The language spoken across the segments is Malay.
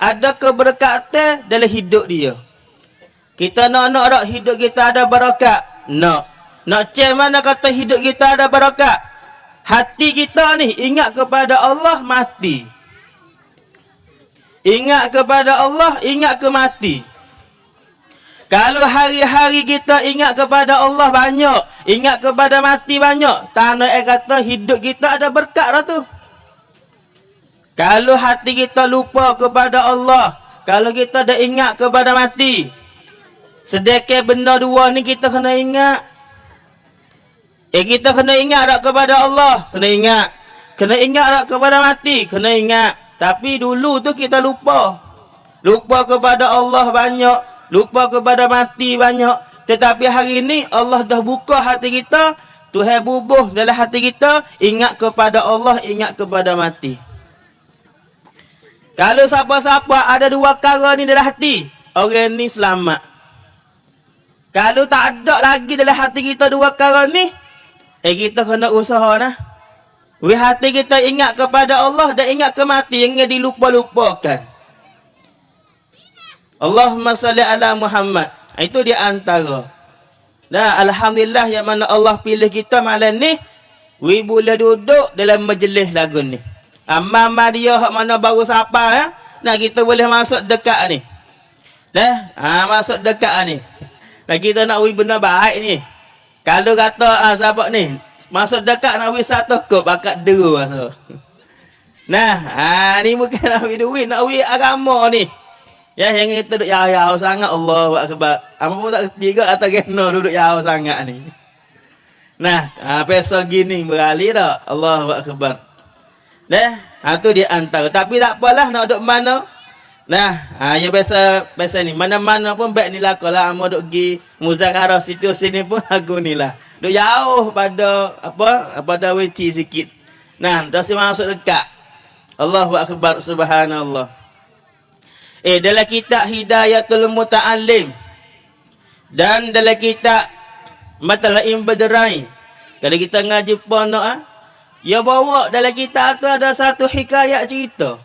ada keberkatan dalam hidup dia. Kita nak tak hidup kita ada barakat? Nak. Nak cek mana kata hidup kita ada barakat? Hati kita ni ingat kepada Allah mati. Ingat kepada Allah, ingat ke mati. Kalau hari-hari kita ingat kepada Allah banyak, ingat kepada mati banyak, tanda kata hidup kita ada berkat dah tu. Kalau hati kita lupa kepada Allah, kalau kita dah ingat kepada mati, sedekah benda dua ni kita kena ingat. Kita kena ingat tak kepada Allah? Kena ingat. Kena ingat tak kepada mati? Kena ingat. Tapi dulu tu kita lupa. Lupa kepada Allah banyak. Lupa kepada mati banyak. Tetapi hari ini Allah dah buka hati kita. Tuhan bubuh dalam hati kita. Ingat kepada Allah, ingat kepada mati. Kalau siapa-siapa ada dua perkara ni dalam hati, orang ni selamat. Kalau tak ada lagi dalam hati kita dua perkara ni, kita kena usaha dah. Hati kita ingat kepada Allah dan ingat ke mati, jangan dilupa-lupakan. Allahumma salli ala Muhammad. Itu di antara. Nah, alhamdulillah yang mana Allah pilih kita malam ni, we boleh duduk dalam majlis lagu ni. Mama dia hak mana baru siapa ya? Nah, kita boleh masuk dekat ni. Dah, masuk dekat ni. Nah, kita nak we benda baik ni. Kalau kata sahabat ni masuk dekat nak we satu kop bakat deru rasa. Nah, ni bukan nak we duit, nak we agama ni. Ya, yang kita duduk yau-yau sangat, Allahu akbar. Apa pun tak kerti ke atas kena duduk yau sangat ni. Nah, pesa gini beralih tak? Allahu akbar. Nah, tu di antara. Tapi tak apalah nak duduk mana. Nah, ya biasa ni. Mana-mana pun baik ni lah. Kalau mau duduk pergi muzakarah situ sini pun lagu ni lah. Duduk jauh pada pada weti sikit. Nah, dah masuk dekat. Allahu akbar, subhanallah. Dalam kitab Hidayatul Muta'allim dan dalam kitab Matlaim Badrai, kalau kita ngaji pondok ya bawa dalam kitab tu ada satu hikayat cerita.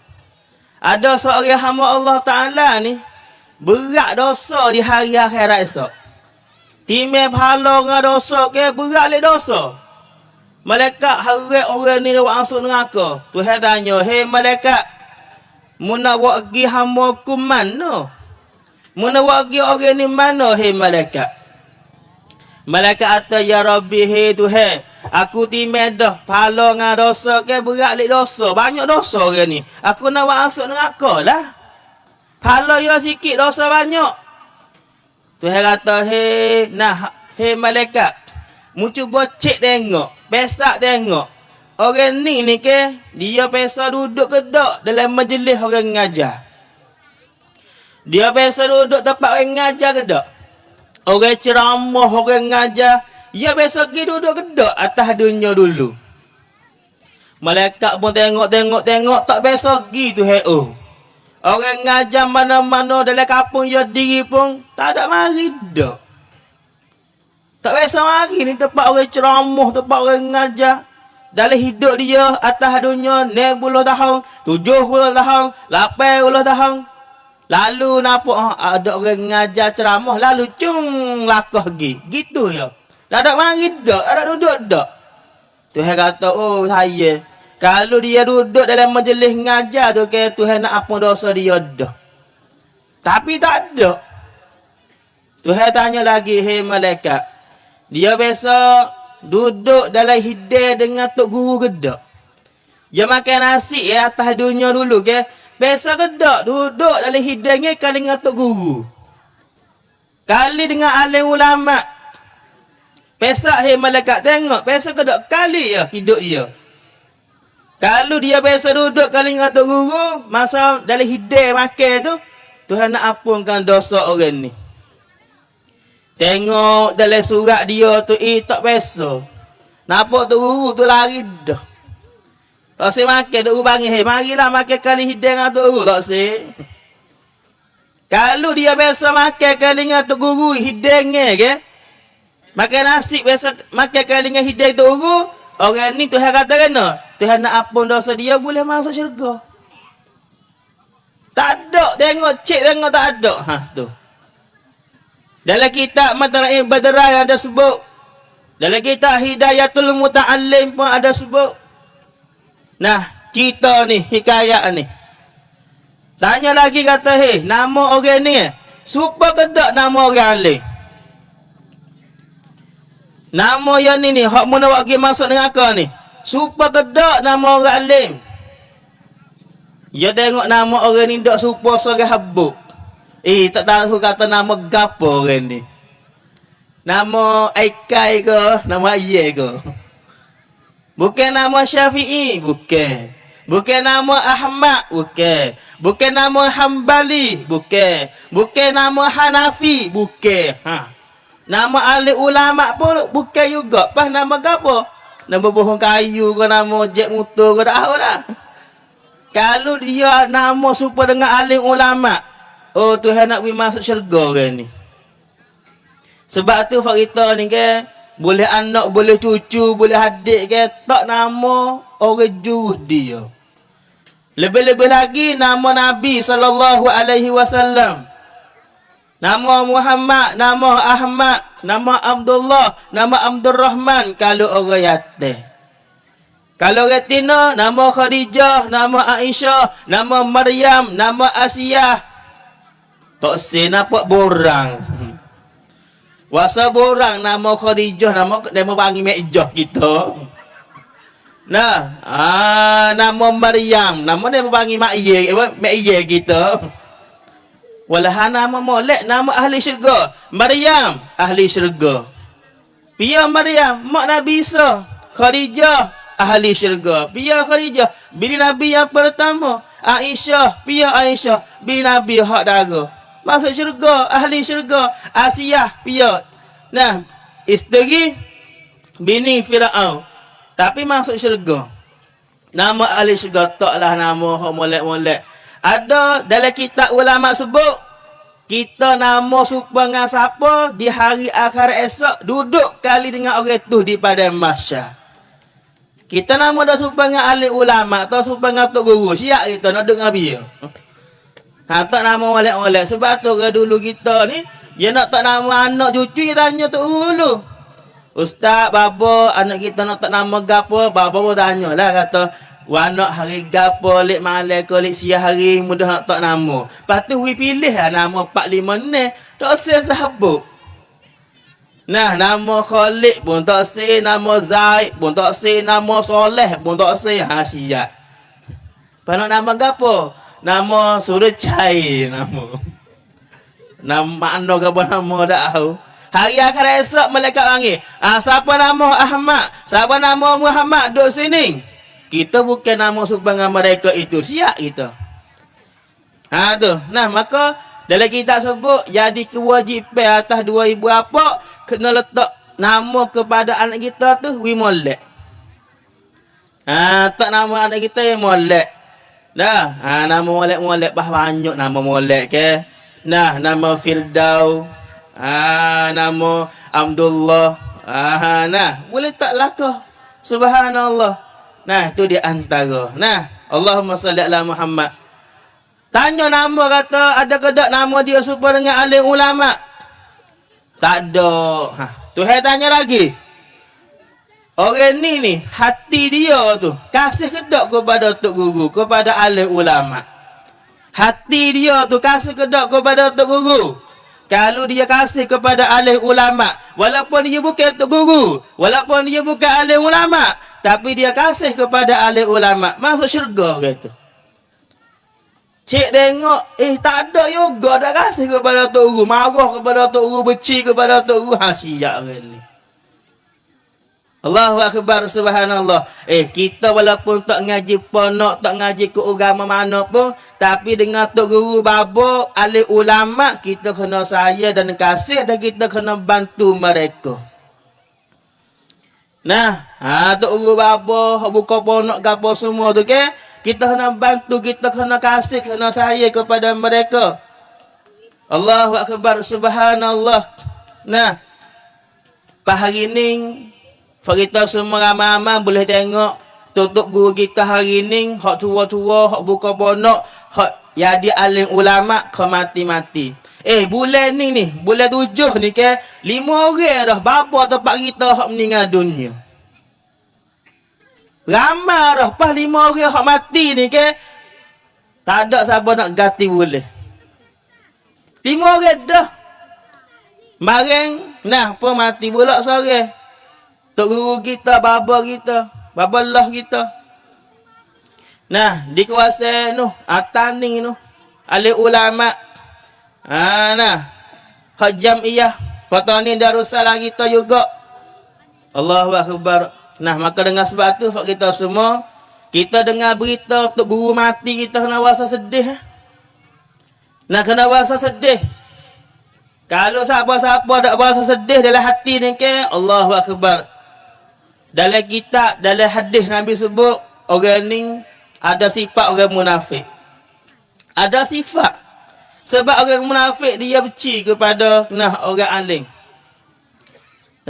Ada seorang hamba Allah Ta'ala ni berat dosa di hari akhirat esok. Timai pahala dengan dosa ke berat le dosa. Malaikat harap orang ni nak masuk neraka. Tuhan tanya, "Hei malaikat, mun nak pergi hamba ku mana? Mun nak pergi orang ni mana, hei malaikat?" Malaikat kata, "Ya Rabbi, hei Tuhan, aku timai dah pahala dengan dosa ke berat le dosa. Banyak dosa orang ni. Aku nak masuk neraka lah. Pahala ya sikit, dosa banyak." Tuhan kata, hei malaikat, mu cuba cek tengok, pesak tengok. Orang ni ke, dia biasa duduk ke tak dalam majlis orang ngajar? Dia biasa duduk tempat orang ngajar ke tak? Orang ceramah, orang ngajar, dia biasa pergi duduk ke tak atas dunia dulu? Malaikat pun tengok, tak biasa pergi tu Orang ngajar mana-mana dalam kampung dia diri pun tak ada mari dah. Tak biasa mari ni tempat orang ceramah, tempat orang ngajar. Dalam hidup dia atas dunia 60 tahun, 70 tahun, 80 tahun. Lalu nampak ada orang ngajar ceramah, lalu cung lakah pergi. Gitu ya. Tak ada mari dak, tak ada duduk dak. Tuhan kata, "Oh saya, kalau dia duduk dalam majlis ngajar tu ke Tuhan nak ampun dosa dia dah." Tapi tak ada. Tuhan tanya lagi, "Hei malaikat, dia biasa duduk dalam hidai dengan tok guru ke tak? Dia makan nasi atas dunia dulu ke? Biasa ke tak duduk dalam hidainya kali dengan tok guru? Kali dengan alim ulama. Pesak hei malaikat tengok, biasa ke tak kali ya hidup dia? Kalau dia biasa duduk kali dengan tok guru, masa dalam hidai makan tu, Tuhan nak ampunkan dosa orang ni. Tengok dalam surat dia tu, tak biasa. Nampak tu guru tu lari dah. Tak si makan tu guru panggil, "Hei, marilah makan kali hidang dengan tu guru." Tak si. Kalau dia biasa makan kali dengan tu guru hidangnya ke, makan nasi biasa makan kali dengan hidang tu guru, orang ni Tuhan kata kena, Tuhan nak ampun dosa dia boleh masuk syurga. Tak ada tengok, cek tengok tak ada. Ha tu. Dalam kitab Mataraim Badrai ada sebut. Dalam kitab Hidayatul Muta'allim pun ada sebut. Nah, cerita ni, hikayat ni. Tanya lagi kata, hei, nama orang ni supa ke tak nama orang alim? Nama yang ni, hak mana wakil masuk dengan kau ni. Supa ke tak nama orang alim? Ya tengok nama orang ni tak supa seorang habuk. Tak tahu kata nama gapo orang ni. Nama Aikai ke, nama Iye ke. Bukan nama Syafi'i, bukan. Bukan nama Ahmad, bukan. Bukan nama Hambali, bukan. Bukan nama Hanafi, bukan. Nama ahli ulama pun bukan juga. Pas nama gapo? Nama bohong kayu ke, nama jet motor ke, tak tahu dah. Kalau dia nama serupa dengan alim ulama, oh Tuhan nak pergi masuk syurga kan ni. Sebab tu fakta ni kan, boleh anak, boleh cucu, boleh adik kan, tak nama orang jurus dia. Lebih-lebih lagi nama Nabi SAW. Nama Muhammad, nama Ahmad, nama Abdullah, nama Abdul Rahman kalau orang yatim. Kalau retina, nama Khadijah, nama Aisyah, nama Maryam, nama Asiyah. Tak say nampak borang. Wasa borang nama Khadijah, nama panggil Mekjah kita. Nah, nama Maryam, nama panggil Mek kita. Walahan nama molek, nama ahli syurga. Maryam, ahli syurga. Pia Maryam, mak Nabi Isa. Khadijah, ahli syurga. Pia Khadijah, bini Nabi yang pertama. Aisyah, pia Aisyah, bini Nabi hak darah. Masuk syurga, ahli syurga. Asiyah, pia. Nah, isteri bini Firaun. Tapi masuk syurga. Nama ahli syurga taklah nama hak molek-molek. Ada dalam kitab ulama sebut, kita nama serupa dengan siapa di hari akhir esok duduk kali dengan orang tu di padang mahsyar. Kita nama dah serupa dengan ahli ulama atau serupa dengan tok guru, siap kita nak duduk dengan dia. Tak nama molek-molek. Sebab tu orang dulu kita ni, dia nak tak nama anak cucu, dia tanya tok guru dulu. Ustaz, bapa, anak kita nak tak nama gapo, bapa pun tanya lah kata, anak hari gapo, lek malam ke, lek siang hari, mudah nak tak nama. Lepas tu, we pilih lah nama 4-5 ni, tak say sahabuk. Nah, nama Khalid pun tak say, nama Zaid pun tak say, nama Soleh pun tak say, siap. Lepas nak nama gapo? Nama Surah Cahaya nama. Nama makna gapo nama tak tahu. Hari akhir esok malaikat panggil. Siapa nama Ahmad? Siapa nama Muhammad? Duduk sini. Kita bukan nama serupa dengan mereka itu. Siap kita. Tu. Nah, maka dalam kitab sebut, jadi kewajipan atas 2 ibu bapa kena letak nama kepada anak kita tu, we molek. Tak nama anak kita yang molek. Dah. Nama molek-molek banyak nama molek ke. Nah, nama Firdaus. Nama Abdullah. Nah, boleh tak lakah? Subhanallah. Nah, itu di antara. Nah, Allahumma salli ala Muhammad. Tanya nama kata, ada ke tak nama dia serupa dengan alim ulama? Tak ada. Tuhan tanya lagi. Orang ni, hati dia tu, kasih ke tak kepada tok guru, kepada alim ulama? Hati dia tu kasih ke tak kepada tok guru? Kalau dia kasih kepada alim ulama, walaupun dia bukan tok guru, walaupun dia bukan alim ulama, tapi dia kasih kepada alim ulama, masuk syurga kata. Cik tengok, tak ada juga dah kasih kepada tok guru, marah kepada tok guru, benci kepada tok guru, siap kali. Allahu akbar, subhanallah. Kita walaupun tak ngaji ponok, tak ngaji ke agama mana pun, tapi dengan tok guru babo, ahli ulama, kita kena sayang dan kasih, dan kita kena bantu mereka. Nah, tok guru babo, buka ponok gapo semua tu ke, kita kena bantu, kita kena kasih, kena sayang kepada mereka. Allahu akbar, subhanallah. Nah, hari ni kita semua ramai-ramai boleh tengok tok guru kita hari ni, hak tua-tua, hak buka ponok, hak jadi alim ulama kau mati-mati. Bulan ni, bulan 7 ni ke 5 orang dah bapa tempat kita hak meninggal dunia. Ramai dah pas 5 orang hak mati ni ke tak ada siapa nak ganti boleh. 5 orang dah. Bareng nah pun mati pula seorang. Tok guru kita, baba kita, babalah kita. Nah, di kawasan tu, Ataning tu, ahli ulama. Nah, hak jamiah, Fatani Darussalam kita juga. Allahu Akbar. Nah, maka dengan sebab tu kita semua, kita dengar berita untuk guru mati, kita kena rasa sedih. Nah, kena rasa sedih. Kalau siapa-siapa tak rasa sedih dalam hati ni ke, Allahu Akbar. Dalam kitab, dalam hadis Nabi sebut, orang ni ada sifat orang munafik. Ada sifat. Sebab orang munafik dia benci kepada orang alim.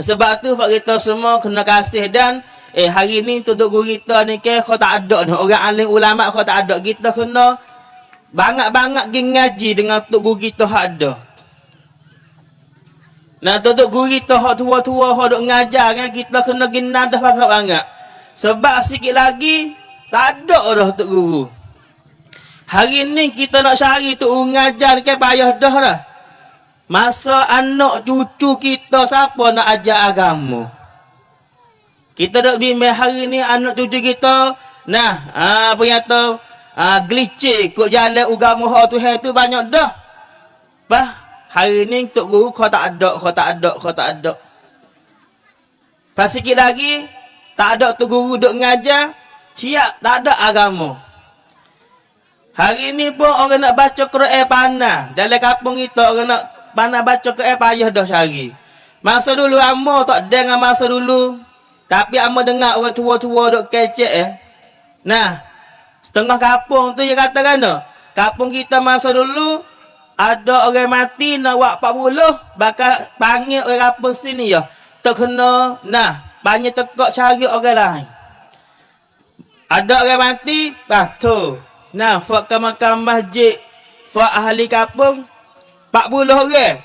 Sebab tu kita semua kena kasih dan hari ni untuk guru kita ni ke kau tak ada ni orang alim ulama kau tak ada. Kita kena banyak-banyak pergi ngaji dengan tok guru kita hak ada. Nah tok guru kita hak tua-tua hak duk ngajar kan kita kena gina dah banyak-banyak. Sebab sikit lagi tak ada dah tok guru. Hari ni kita nak cari tok guru ngajar ke payah dah dah. Masa anak cucu kita siapa nak ajar agama? Kita dok bimbing hari ni anak cucu kita apa kata glitch kok jalan agama hak Tuhan tu banyak dah. Hari ni tok guru kau tak ada. Pas sikit lagi tak ada tok guru duk ngajar, siap tak ada agama. Hari ni pun orang nak baca Quran panah. Dalam kampung kita orang nak panah baca Quran payah dah cari. Masa dulu amo tak dengar masa dulu. Tapi amo dengar orang tua-tua duk kecek Nah, setengah kampung tu dia katakan kampung kita masa dulu ada orang mati nak buat 40 bakal panggil orang kampung sini ya. Tak kena banyak tekak cari orang lain. Ada orang mati, tu. Fak ke makam masjid, fak ahli kampung 40 orang.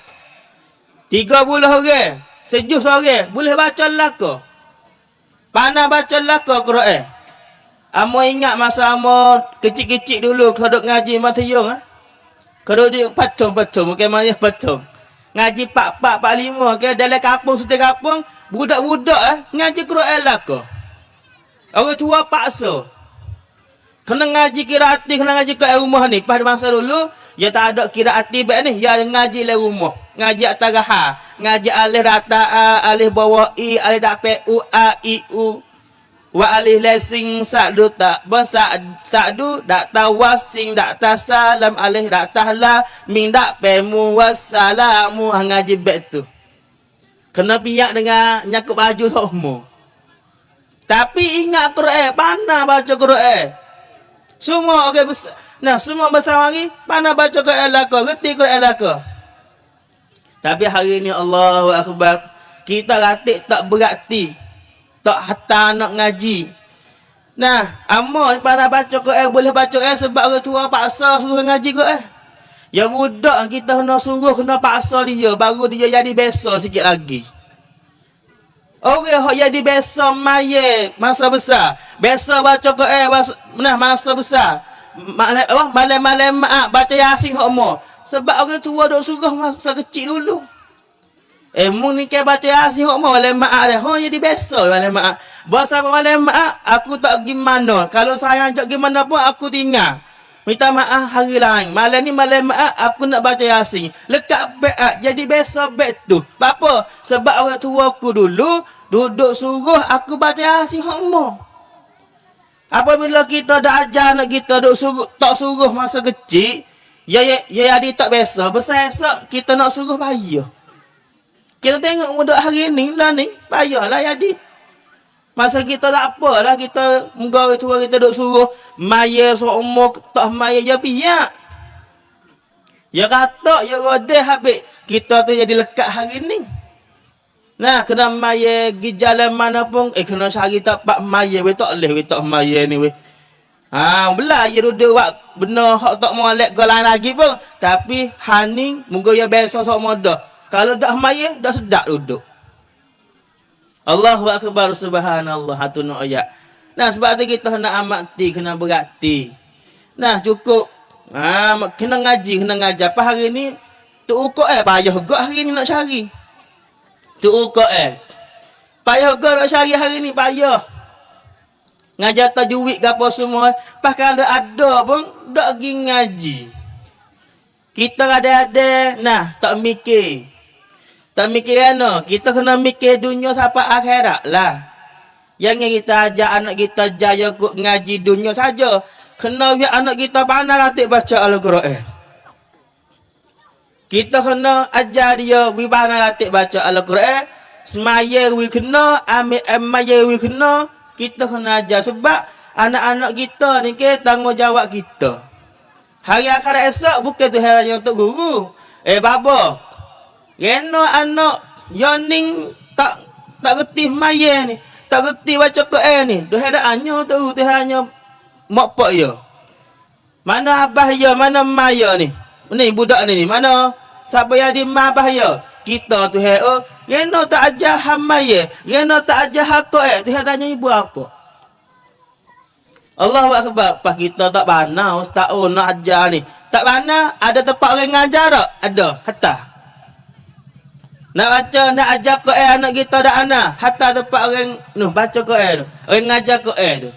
30 orang. Sejus orang. Boleh baca laka. Panah baca laka Quran. Amo ingat masa amo kecil-kecil dulu kau duk ngaji matayung Kau duk patung-patung, bukan maya patung. Ngaji 4-4, 4-5 ke dalam kampung setiap kampung, budak-budak ngaji Quran laka. Orang tua paksa. Kena ngaji kiraati, kena ngaji kat rumah ni. Pada masa dulu, ya tak ada kiraati baik ni. Ya ngaji le rumah. Ngaji atas raha. Ngaji alih rata A, alih bawah I, alih dapat U, A, I, U. Wa alih lesing sa'du tak sa'du dak tawasing dak tasalam alih dak tahla min dak pemu wassalamu ngaji baik tu. Kena piak dengan nyakup baju semua. Tapi ingat Quran, pandai baca Quran. Semua orang besar. Semua bersama lagi pandai baca Quran laka, reti Quran laka. Tapi hari ni Allahu Akbar, kita latih tak berarti. Tak hatta nak ngaji. Amal pandai baca Quran, boleh baca Quran sebab orang tua paksa suruh ngaji Quran. Yang budak kita kena suruh, kena paksa dia baru dia jadi besar sikit lagi. Orang yang jadi besar maya masa besar. Besar baca Quran masa besar. Malam-malam baca Yasin hak umur. Sebab orang tua duk suruh masa kecil dulu. Mu ni ke baca Yasin hak umur malam dah. Jadi besar malam Bahasa malam aku tak pergi mana. Kalau saya ajak pergi mana pun aku tinggal. Minta maaf hari lain. Malam ni malam aku nak baca Yasin. Lekat beg jadi besar beg tu. Apa? Sebab orang tua aku dulu duduk suruh aku baca Yasin hak umur. Apabila kita dah ajar nak kita duk suruh tak suruh masa kecil, ya jadi tak besar. Besar esok kita nak suruh payah. Kita tengok budak hari ni payahlah jadi. Masa kita tak apalah kita muka orang tua kita duk suruh maya seumur tak maya je piak. Ya kata ya rodeh habis kita tu jadi lekat hari ni. Kena maya pergi jalan mana pun kena cari tempat maya tak boleh tak maya ni Belah je duduk buat benda hak tak molek golan lagi pun. Tapi haning munggo ya biasa sok moda. Kalau dah maya dah sedap duduk. Allahu akbar subhanallah hatun ayat. Nah sebab tu kita kena amati, kena berhati. Nah cukup kena ngaji, kena ngajar. Apa hari ni tu ukok payah gak hari ni nak cari. Tu ukok payah gak nak cari hari ni payah. Ngajar tajwid ke apa semua. Pakai ada pun tak pergi ngaji. Kita ada-ada tak mikir. Tak mikir ano, kita kena mikir dunia sampai akhirat lah. Jangan kita ajak anak kita jaya kok ngaji dunia saja. Kena biar anak kita pandai ratik baca Al-Quran. Kita kena ajar dia pandai ratik baca Al-Quran. Semaya we kena, ambil maya we kena. Kita kena ajar sebab anak-anak kita ni ke tanggungjawab kita. Hari akhirat esok bukan Tuhan yang untuk guru. Bapa. Rena anak yoning tak reti maya ni, tak reti baca Quran ni. Tuhan dak hanya tu, Tuhan hanya mak pak ya. Mana abah ya, mana maya ni? Ni budak ni mana siapa yang di mabah ya? Kita tu Rena tak ajar hamaya, Rena tak ajar hakok Tuhan tanya ibu apa? Allahu akbar. Pas kita tak bana ustaz nak ajar ni. Tak bana ada tempat orang ngajar tak? Ada, hatta. Nak baca, nak ajar Quran anak kita dak ana, hatta tempat orang baca Quran, orang ngajar Quran tu.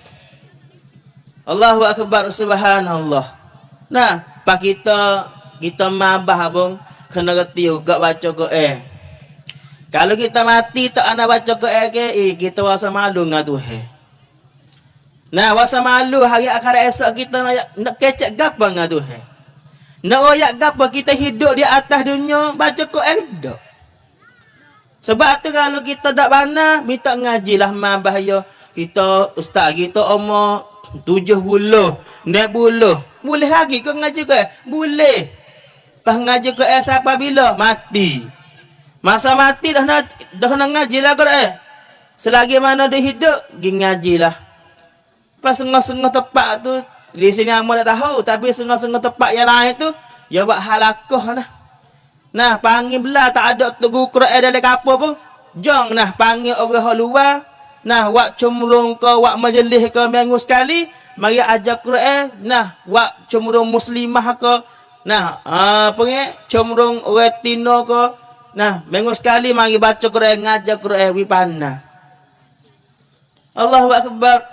Allahu akbar subhanallah. Nah, pas kita mabah pun kena reti juga baca Quran. Kalau kita mati tak ana baca Quran ke, kita rasa malu dengan Tuhan. Nah, rasa malu hari akhirat esok kita nak kecek gapo dengan Tuhan. Nak royak gapo kita hidup di atas dunia baca Quran dak. Sebab tu kalau kita tak bana minta ngajilah mabah ya. Kita ustaz kita umur 70, 60. Boleh lagi kau ngaji Quran? Boleh. Pas ngaji Quran sampai bila? Mati. Masa mati dah nak ngajilah Quran. Selagi mana dia hidup, pergi ngajilah. Pas setengah-setengah tempat tu, di sini amal tak tahu, tapi setengah-setengah tempat yang lain tu, ya buat halakah lah. Nah, panggil belah tak ada tugu Quran dalam kapal pun. Jom panggil orang luar. Wak cumrung ke, wak majlis ke minggu sekali, mari ajar Quran. Wak cumrung muslimah ke, cumrung orang Tino ke, minggu sekali mari baca Quran, ngajar Quran wipana. Allahu akbar.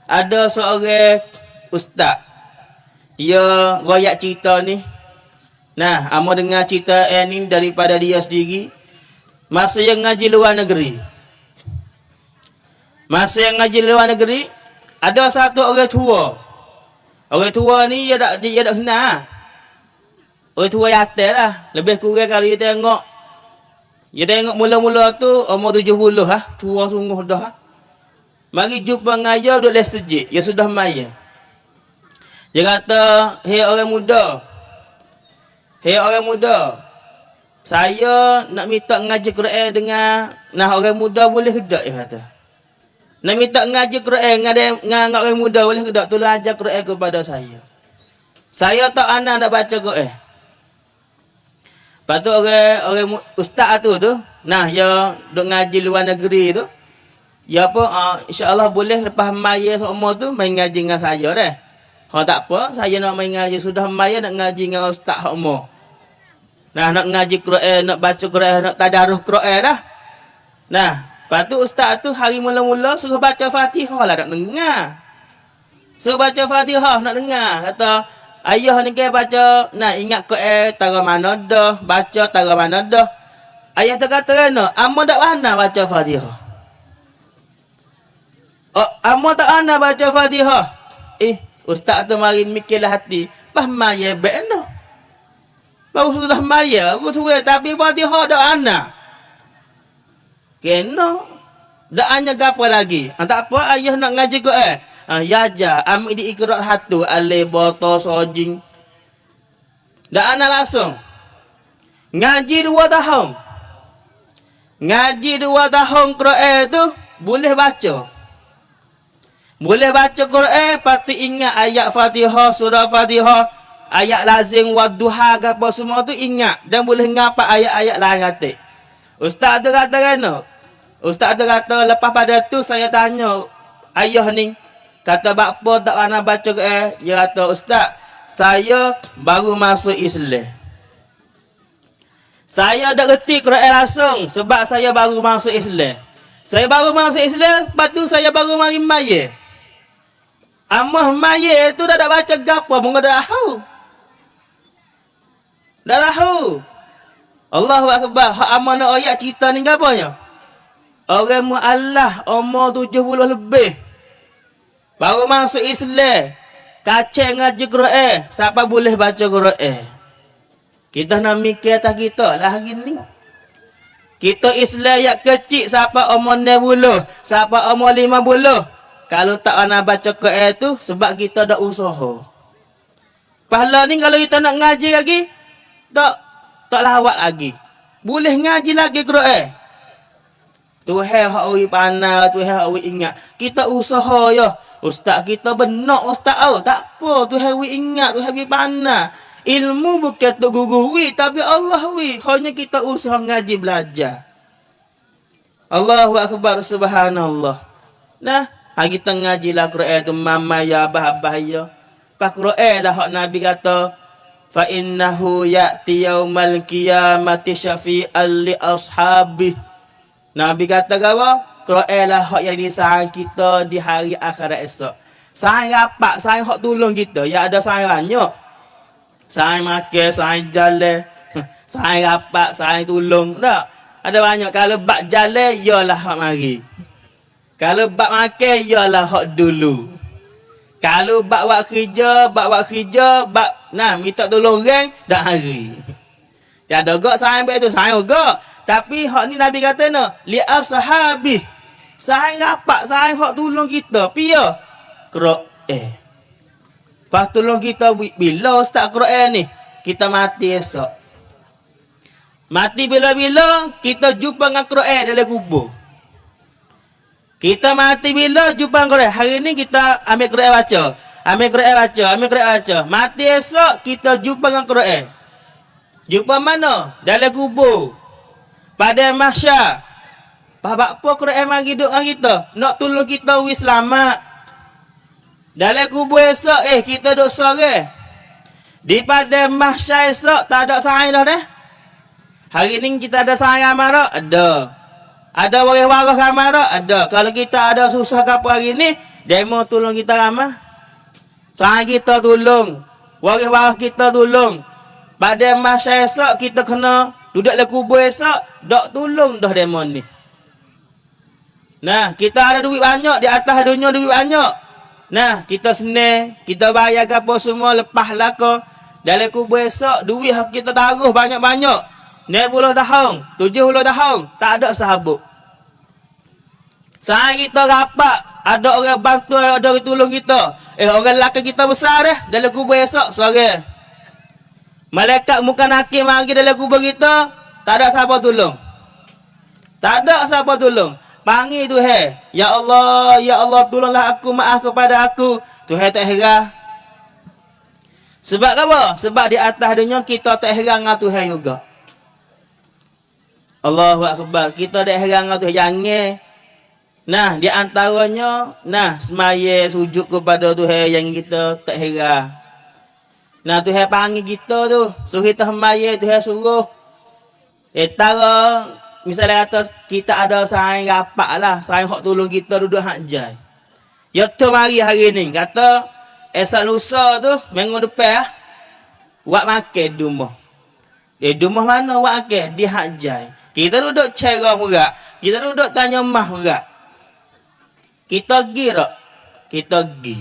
Ada seorang ustaz. Dia royak cerita ni. Amo dengar cerita ni daripada dia sendiri. Masa yang ngaji luar negeri. Ada satu orang tua. Orang tua ni dia tak kenal. Orang tua yatim lah. Lebih kurang kalau dia tengok mula-mula tu umur 70 lah. Tua sungguh dah. Mari jumpa ngaya duduk les sejik. Ya sudah maya. Dia kata, hei orang muda. Saya nak minta ngaji Quran dengan orang muda boleh ke tak? Dia kata. Nak minta ngaji Quran dengan orang muda boleh ke tak? Tolong ajar Quran kepada saya. Saya tak ana nak baca Quran. Lepas tu orang ustaz tu ya duk ngaji luar negeri tu. Ya apa insya-Allah boleh lepas maya semua tu main ngaji dengan saya dah. Tak apa, saya nak main ngaji sudah maya nak ngaji dengan ustaz semua. Nak ngaji Quran, nak baca Quran, nak tadarus Quran dah. Lepas tu ustaz tu hari mula-mula suruh baca Fatihah lah nak dengar. Suruh baca Fatihah nak dengar. Kata, ayah ni ke baca, ingat Quran tara mana dah, baca tara mana dah. Ayah tu kata kan, amo tak mana baca Fatihah. Amo tak ana baca Fatihah. Ustaz tu mari mikirlah hati. Bah maya be'no. Baru sudah maya, aku suruh tapi Fatihah tak ana. Kena. Tak hanya gapo lagi. Tak apa ayah nak ngaji Quran. Ya aja, ambil di ikrar satu alif bata sojing. Tak ana langsung. Ngaji 2 tahun. Ngaji 2 tahun Quran tu boleh baca. Boleh baca Quran, pasti ingat ayat Fatihah, surah Fatihah, ayat lazim, wadduha, apa semua tu ingat. Dan boleh ngapa ayat-ayat lain kata. Ustaz tu kata kan? Ustaz tu kata, lepas pada tu saya tanya ayah ni, kata bakpo tak pernah baca Quran. Dia kata, Ustaz, saya baru masuk Islam. Saya dah reti Quran langsung sebab saya baru masuk Islam. Saya baru masuk Islam, lepas tu saya baru mari mayat. Amah mayat tu dah baca gapo, pun dah tahu. Dah tahu. Allahu Akbar. Hak amal nak ayat cerita ni gapanya? Orang mu'allah umur 70 lebih. Baru masuk Islam. Kacau ngaji Quran. Siapa boleh baca Quran? Kita nak mikir atas kita lah hari ni. Kita Islam yang kecil. Siapa umur 60. Siapa umur 50. Kalau tak pernah baca Quran tu, sebab kita dah usaha. Pahala ni kalau kita nak ngaji lagi, tak lawak lagi. Boleh ngaji lagi Quran. Tuhan hak oi pandai, Tuhan hak oi ingat. Kita usaha ya. Ustaz kita benar ustaz tak apa, Tuhan oi ingat, Tuhan oi pandai. Ilmu bukan tok guru wi, tapi Allah wi. Hanya kita usaha ngaji belajar. Allahu Akbar, subhanallah. Nah, kita ngajilah Quran tu mama ya abah ya. Pak Quran dah hak Nabi kata, fa innahu ya'ti yaumal qiyamati syafi'an li ashabi. Nabi kata apa? Quran lah hak yang disayang kita di hari akhirat esok. Sayang apa? Sayang hak tolong kita. Ya ada sayang banyak. Sayang makan, sayang jalan, sayang apa, sayang tolong. Tak. Ada banyak. Kalau bak jalan, yalah hak mari. Kalau bak makan, yalah hak dulu. Kalau bak buat kerja, nah minta tolong orang, dah hari. Ya ada gak sayang baik tu, sayang gak. Tapi hak ni Nabi kata no, li ashabi. Sayang apa? Sayang hak tolong kita. Pia. Quran. Pas tolong kita bila start Quran ni, kita mati esok. Mati bila-bila kita jumpa dengan Quran dalam kubur. Kita mati bila jumpa Quran. Hari ni kita ambil Quran baca. Ambil Quran baca. Mati esok kita jumpa dengan Quran. Jumpa mana? Dalam kubur. Pada mahsyar. Apa Quran mari duk dengan kita? Nak tolong kita wis selamat. Dalam kubur esok kita duk sore. Di pada mahsyar esok tak ada sayang dah. Hari ni kita ada sayang marah? Ada. Ada waris-waris ramai tak? Ada. Kalau kita ada susah ke apa hari ni, demo tolong kita ramai. Sayang kita tolong. Waris-waris kita tolong. Pada masa esok kita kena duduk dalam kubur esok, tak tolong dah demo ni. Nah, kita ada duit banyak, di atas dunia duit banyak. Nah, kita senang, kita bayar ke apa semua, lepas lah ke. Dalam kubur esok, duit kita taruh banyak-banyak. 90 tahun, 70 tahun, tak ada sahabat. Sayang kita rapat, ada orang bantu, ada orang tolong kita. Orang lelaki kita besar dalam kubur esok, sore. Malaikat muka nakir mari dalam kubur kita, tak ada siapa tolong. Tak ada siapa tolong. Panggil Tuhan, ya Allah, tolonglah aku, maaf kepada aku. Tuhan tak heran. Sebab apa? Sebab di atas dunia kita tak heran dengan Tuhan juga. Allahu Akbar. Kita dah heran dengan Tuhan. Jangan. Nah, di antaranya, semaya sujud kepada Tuhan yang kita tak heran. Nah, Tuhan panggil kita tu. Suruh kita semaya, Tuhan suruh. Tara, misalnya kata kita ada sayang rapat lah. Sayang hak tolong kita duduk hak jai. Ya tu mari hari ni. Kata, esok lusa tu, minggu depan buat makan di rumah. Di rumah mana buat makan? Di hak jai. Kita duduk cerah juga. Kita duduk tanya mah juga. Kita pergi tak? Kita pergi.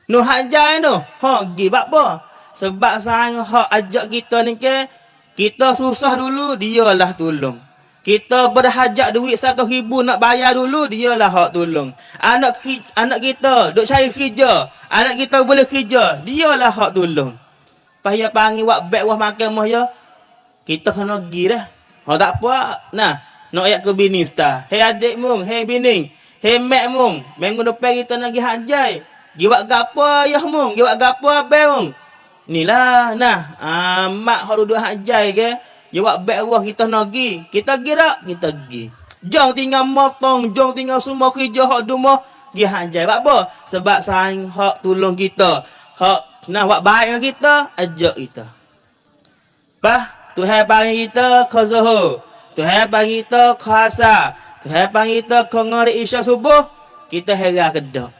Nuh hajai tu. Pergi apa? Sebab sayang hak ajak kita ni ke. Kita susah dulu, dialah tolong. Kita berhajat duit 100,000 nak bayar dulu, dialah hak tolong. Anak kita duk cari kerja. Anak kita boleh kerja, dialah hak tolong. Payah panggil buat beg wah makan mah ya. Kita kena pergi dah. Tak apa. Nah, nak ayat ke bini star. Hei adik mung, hei bini. Hemat mung. Minggu depan kita nak pergi hajai. Giwak gapo ayah mung, giwak gapo abe mung. Inilah nah, mak hak duduk hajai ke. Giwak beg wah kita nak pergi. Kita pergi tak? Kita pergi. Jom tinggal motong, jom tinggal semua kerja hak rumah pergi hajai. Sebab apa? Sebab saing hak tolong kita. Hak nak buat baik dengan kita, ajak kita. Bah, Tuhan panggil kita ke Zuhur. Tuhan panggil kita ke Asar. Tuhan panggil kita ke ngari Isya subuh, kita heran kedak.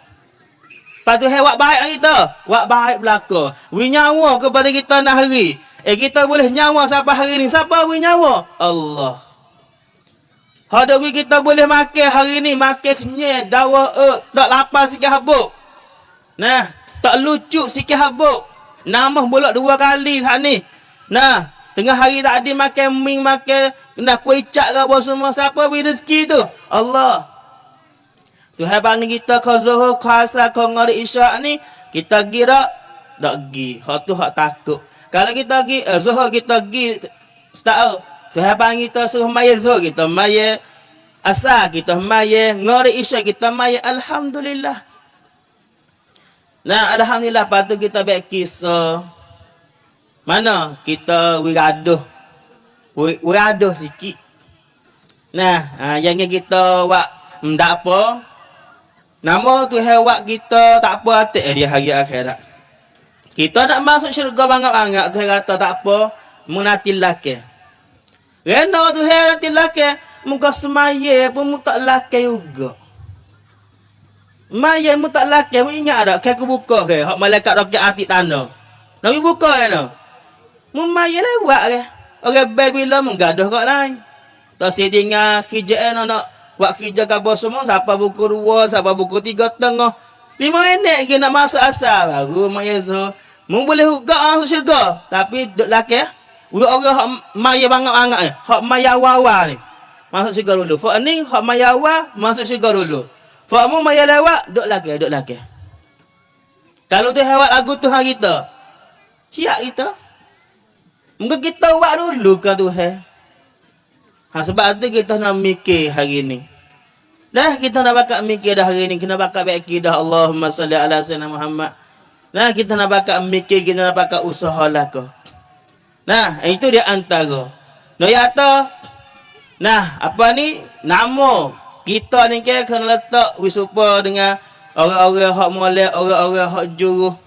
Lepas tu buat baik dengan kita, buat baik belaka. Wi nyawa kepada kita nak hari. Kita boleh nyawa sampai hari ni. Siapa wi nyawa? Allah. Ada wi kita boleh makan hari ni, makan kenyang, dawa tak lapar sikit habuk. Nah, tak lucu sikit habuk. Nama bolak 2 kali hak ni. Nah, tengah hari tak ada makan mie, makan kena kuih cak ke apa semua. Siapa beri rezeki tu? Allah. Tuhan panggil kita ke Zuhur, ke Asar, ke ngari Isyak ni. Kita pergi tak? Tak pergi. Hak tu hak takut. Kalau kita pergi, Zuhur kita pergi. Setahun. Tuhan panggil kita suruh maya Zuhur. Kita maya Asar. Kita maya ngari Isyak. Kita maya Alhamdulillah. Nah, Alhamdulillah. Lepas tu kita baik kisah. Mana kita wiraduh sikit. Nah, yang kita buat tak apa. Nama Tuhan buat kita tak apa atik dia hari akhirat. Kita nak masuk syurga banyak-banyak. Tuhan kata tak apa. Menanti laki. Rena Tuhan nanti laki. Muka semaya pun tak laki juga. Maya mu tak laki. Mu ingat tak? Kau buka ke? Hak malaikat roket api tanah. Nabi buka kan? Mumaya lewat ke. Orang baby lah menggaduh kat lain. Tak sedingah kerja nak buat kerja kat bos semua. Siapa buku 2, siapa buku 3 tengah. 5 minit ke nak masuk asal. Baru maya so. Mu boleh juga masuk syurga. Tapi duk laki. Orang hak maya bangat-bangat ni. Hak maya awal ni. Masuk syurga dulu. Fak ni hak maya awal masuk syurga dulu. Fak mu maya lewat duk laki. Kalau tu hewat lagu Tuhan kita. Siap kita. Mungkin kita buat dulu ke Tuhan. Sebab tu kita nak mikir hari ni. Dah kita nak bakal mikir dah hari ni. Kita bakal baik dah Allahumma salli ala sayyidina Muhammad. Nah, kita nak bakal mikir, kita nak bakal usaha lah ke. Nah, itu dia antara. No yata. Nah, apa ni? Nama kita ni ke kena letak wisupa dengan orang-orang hak molek, orang-orang hak juruh.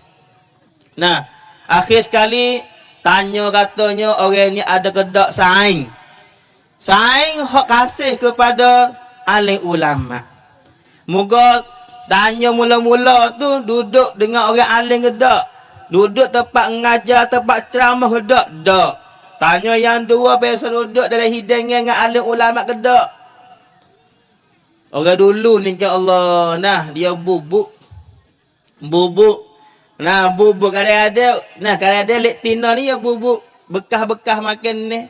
Nah, akhir sekali tanya katanya orang ni ada kedak saing. Saing hak kasih kepada alim ulama. Moga tanya mula-mula tu duduk dengan orang alim kedak. Duduk tempat mengajar, tempat ceramah kedak. Tak. Tanya yang dua biasa duduk dalam hidangan dengan alim ulama kedak. Orang dulu ni ke Allah. Nah, dia bubuk. Nah, bubuk kadang-kadang. Nah, kadang-kadang lek tina ni ya bubuk. Bekas-bekas makan ni.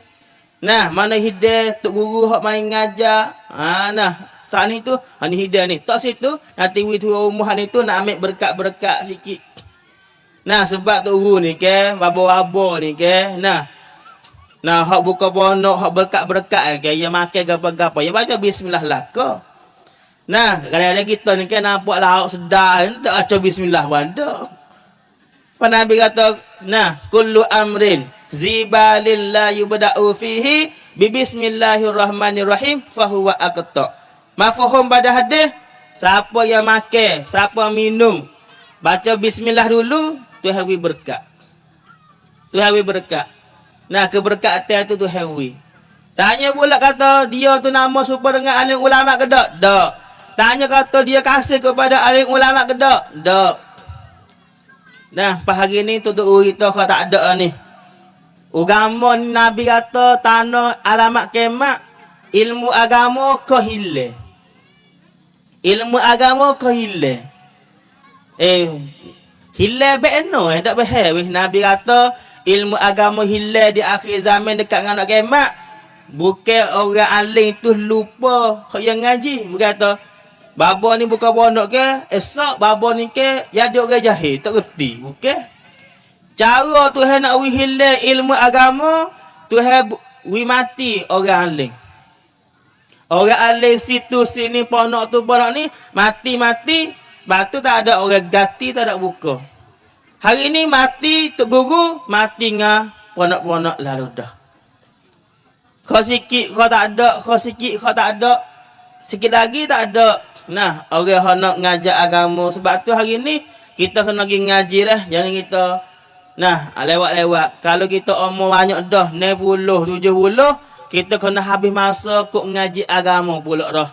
Nah, mana hidayah tok guru hak main ngajar. Nah, saat ni tu, ni hidayah ni. Tak situ, nanti wi tu rumah ni tu nak ambil berkat-berkat sikit. Nah, sebab tok guru ni ke, babo-babo ni ke. Nah, hak buka pondok, hak berkat-berkat ke, ya makan gapa-gapa. Ya baca bismillah lah ke. Nah, kadang-kadang kita ni kan nampak lauk sedar, tak baca bismillah pun tak. Nabi kata, nah, kullu amrin zibalin la yubda'u fihi bi bismillahirrahmanirrahim fahuwa aqta. Mafhum pada hadis, siapa yang makan, siapa minum, baca bismillah dulu, Tuhan wi berkat. Tuhan wi berkat. Nah, keberkatan tu Tuhan wi. Tanya pula kata dia tu nama serupa dengan alim ulama ke tak? Tak. Tanya kata dia kasih kepada alim ulama ke tak? Tak. Nah, pas hari ni tutup kita kau tak ada ni. Agama Nabi kata tanah alamat kemat, ilmu agama kau hilang. Ilmu agama kau hilang. Hilang beno tak behar. Nabi kata ilmu agama hilang di akhir zaman dekat dengan nak kemat. Bukan orang alim tu lupa yang ngaji. Bukan kata baba ni buka pondok ke, esok baba ni ke jadi orang jahil, tak reti. Bukan. Cara Tuhan nak hilang ilmu agama, Tuhan wi mati orang alim. Orang alih situ sini ponok tu ponok ni mati-mati, batu tak ada orang ganti, tak ada buka. Hari ni mati tok guru, mati ngah ponok-ponok lalu dah. Kau sikit kau tak ada, kau sikit kau tak ada. Sikit lagi tak ada. Nah, orang hok nak ngajar agama, sebab tu hari ni kita kena pergi ngaji dah, jangan kita lewat-lewat. Kalau kita umur banyak dah 60, 70, kita kena habis masa kok ngaji agama pula dah.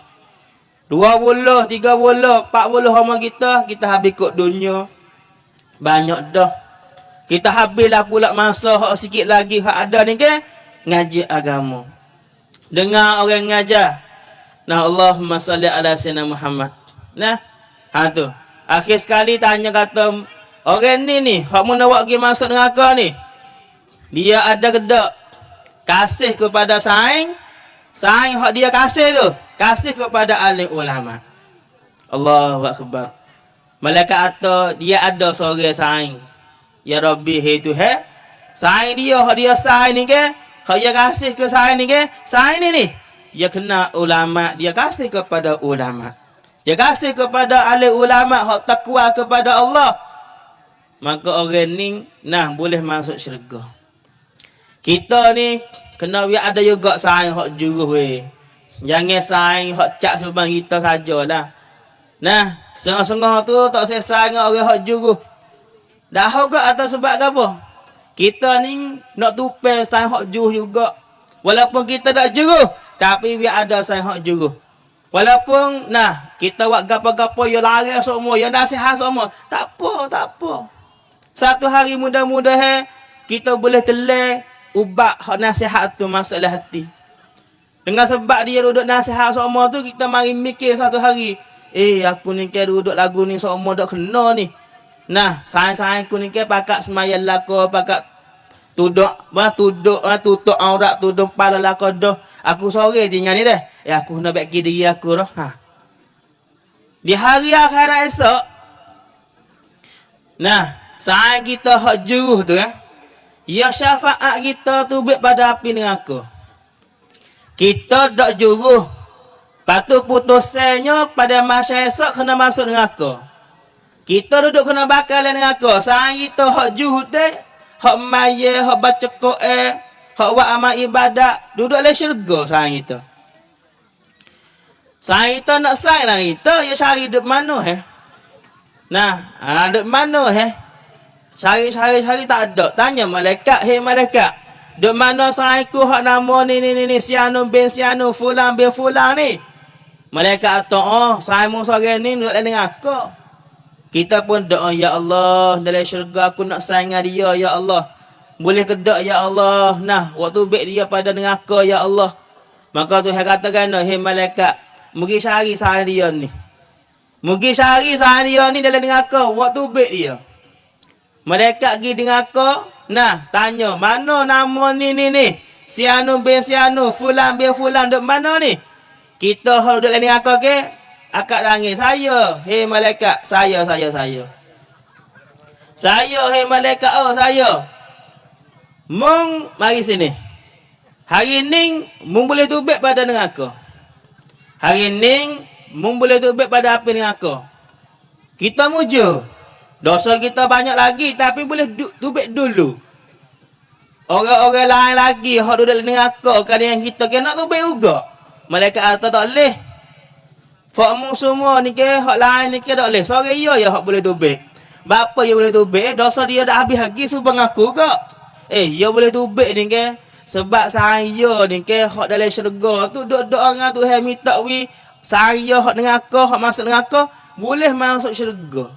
20, 30, 40 umur kita habis kok dunia. Banyak dah. Kita habislah pula masa hak sikit lagi hak ada ni ke ngaji agama. Dengar orang ngajar. Nah, Allahumma salli ala sayyidina Muhammad. Nah, tu. Akhir sekali tanya kata orang ni hak mun awak pergi masuk neraka ni. Dia ada kedak kasih kepada saing hak dia kasih tu, kasih kepada alim ulama. Allahu akbar. Malaikat kata dia ada seorang saing. Ya Rabbi, he tu he. Saing dia hak dia saing ni ke, hak dia kasih ke saing ni ke, saing ni dia kena ulama, dia kasih kepada ulama. Dia kasih kepada alim ulama hak takwa kepada Allah. Maka orang ni boleh masuk syurga. Kita ni kena ada juga saing hak juruh weh. Jangan saing hak cak subang kita sajalah. Nah, sengah-sengah tu tak saya saing orang hak juruh. Dah juga atau sebab apa? Kita ni nak tupai saing hak juruh juga. Walaupun kita tak juruh, tapi biar ada saing hak juruh. Walaupun kita buat gapo-gapo ya lari semua, ya nasihat semua, tak apa. Satu hari mudah-mudahan kita boleh telah ubah hak nasihat tu masalah hati. Dengan sebab dia duduk nasihat semua tu, kita mari mikir satu hari, aku ni ke duduk lagu ni semua dak kena ni. Nah, sayang-sayang aku ni ke pakat semayang lako, pakat tutup aurat, tutup kepala lako dah. Aku sore tinggal ni dah. Aku kena bagi diri aku dah. Di hari akhirat esok, sayang kita hak juruh tu ya syafaat kita tu baik pada api neraka. Kita dak juruh. Patu putusannya pada masa esok kena masuk neraka. Kita duduk kena bakal neraka. Sayang kita hak juruh tu, hak maya, hak baca Quran, hak buat amal ibadat, duduk dalam syurga sayang kita. Sayang kita nak sayang lah kita, ya cari duduk mana duduk mana Cari tak ada. Tanya malaikat, malaikat, duduk mana sayangku hak nama ni Sianu bin Sianu, Fulan bin Fulan ni. Malaikat kata, sayangmu seorang ni duduk dalam neraka. Kita pun doa, ya Allah, dalam syurga aku nak sayang dia, ya Allah. Boleh kedak, ya Allah. Waktu baik dia pada neraka, ya Allah. Maka Tuhan katakan, malaikat, mugi cari sayang dia ni. Mugi cari sayang dia ni dalam neraka, waktu baik dia. Malaikat pergi neraka, tanya, mana nama ni? Sianu bin Sianu, Fulan bin Fulan, duduk mana ni? Kita duduk dalam neraka ke? Akak nangis, saya, malaikat, saya. Saya, malaikat, saya. Mung, mari sini. Hari ni, mung boleh tubik pada neraka. Hari ni, mung boleh tubik pada api neraka. Kita muja. Dosa kita banyak lagi, tapi boleh tubik dulu. Orang-orang lain lagi, hak duduk dalam neraka, kadang yang kita kena tubik juga. Malaikat kata tak boleh. Fakmu semua ni ke, hak lain ni ke tak boleh. Sorry ya hak boleh tubik. Bapa ya boleh tubik, dosa dia dah habis lagi subang aku ke. Ya boleh tubik ni ke. Sebab saya ni ke, hak dalam syurga tu doa dengan Tuhan minta saya hak neraka, hak masuk neraka, boleh masuk syurga.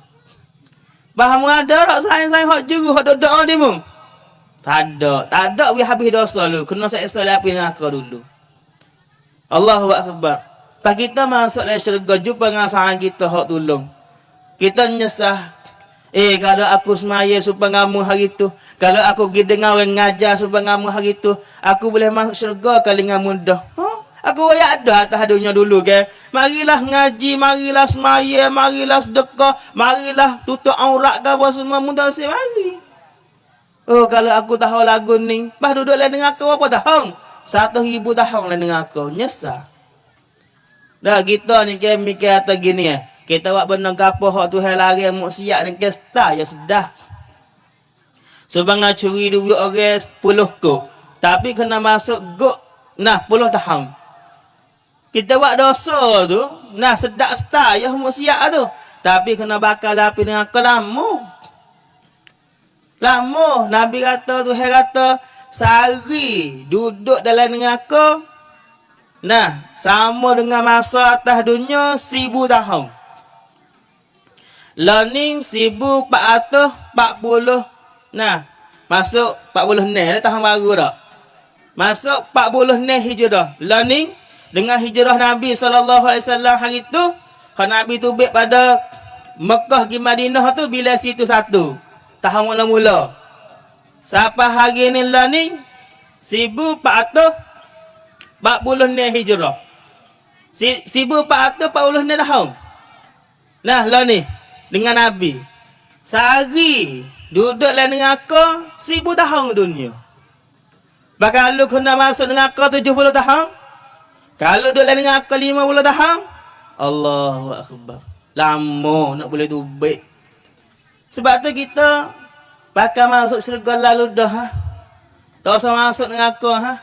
Bahamu ada tak sayang hak juru, hak doa ni mu? Tak ada habis dosa lu. Kena seksa api neraka dulu. Allahu akbar. Pas kita masuk dalam syurga, jumpa dengan sayang kita hak tolong. Kita nyesah. Kalau aku semaya supaya ngamu hari tu, kalau aku pergi dengar orang ngajar supaya ngamu hari tu, aku boleh masuk syurga kali ngamu dah. Aku royak dah atas dunia dulu ke. Marilah ngaji, marilah semaya, marilah sedekah, marilah tutup aurat ke apa semua mudah si mari. Kalau aku tahu lagu ni, bah duduk dalam neraka berapa tahun? 1,000 tahun dalam neraka. Nyesah. Dah kita ni ke mikir atas gini ya. Kita buat benda gapo hak Tuhan larang maksiat ni ke star ya sedah. Sebangan curi duit orang 10 kok. Tapi kena masuk gok nah 10 tahun. Kita buat dosa tu, nah sedak star ya maksiat tu. Tapi kena bakal api dengan kelamu. Lama Nabi kata Tuhan kata sehari duduk dalam neraka. Nah, sama dengan masa atas dunia 1000 tahun. Learning 1440. Nah, masuk 40 ni tahun baru dah. Masuk 40 ni hijrah. Learning dengan hijrah Nabi SAW hari tu, Nabi tu baik pada Mekah ke Madinah tu bila situ satu. Tahun mula-mula. Sampai hari ni learning 1440 ni hijrah. 1440 ni tahun. Nah, lah ni dengan Nabi. Sehari duduk dalam neraka 1000 tahun dunia. Bahkan lu kena masuk neraka 70 tahun. Kalau duduk dalam neraka 50 tahun, Allahu Akbar. Lama nak boleh tubik. Sebab tu kita bakal masuk syurga lalu dah. Ha? Tak usah masuk neraka. Ha?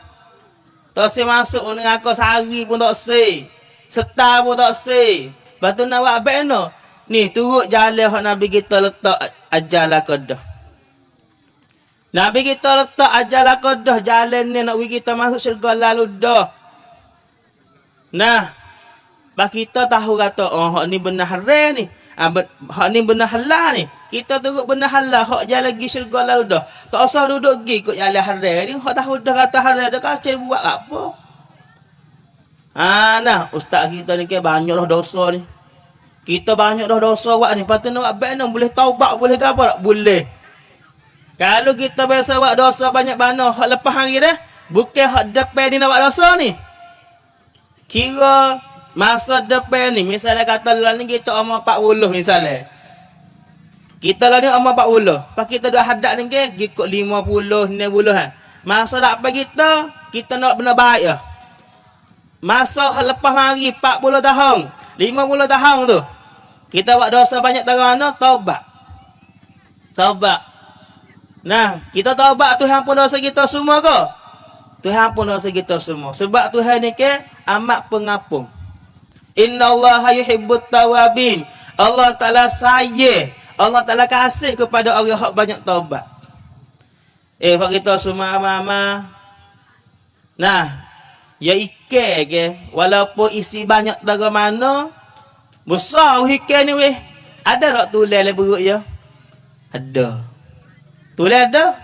Tak usah masuk neraka sehari pun tak usah. Setar pun tak usah. Lepas tu nak buat baik no. Ni turut jalan yang Nabi kita letak ajal akadah. Nabi kita letak ajal akadah jalan ni nak kita masuk syurga lalu dah. Nah, bah kita tahu kata oh hak ni benar haram ni. Hak ni benar halal ni. Kita turut benar halal hak jalan pergi syurga lalu dah. Tak usah duduk pergi ikut jalan haram ni. Hak tahu dah kata haram dah kacau buat apa. Nah, ustaz kita ni ke banyak dah dosa ni. Kita banyak dah dosa buat ni. Lepas tu nak buat baik boleh taubat boleh ke apa tak? Boleh. Kalau kita biasa buat dosa banyak mana hak lepas hari dah, bukan hak depan ni nak buat dosa ni. Kira masa depan ni, misalnya kata lah ni kita umur 40 misalnya. Kita lah ni umur 40. Lepas kita dah hadap ni ke, ikut 50, 60 ha. Masa dapat kita nak benda baik lah. Masa lepas hari 40 tahun, 50 tahun tu, kita buat dosa banyak dari mana? Taubat. Taubat. Nah, kita taubat Tuhan pun dosa kita semua ke? Tuhan pun dosa kita semua. Sebab Tuhan ni ke amat pengampun. Innallaha yuhibbut tawabin. Allah Ta'ala sayang. Allah Ta'ala kasih kepada orang yang banyak taubat. Pak kita semua mama. Nah, ya ikan ke. Walaupun isi banyak dari mana. Besar ikan ni weh. Ada tak tulis dalam perut ya? Ada. Tulis ada.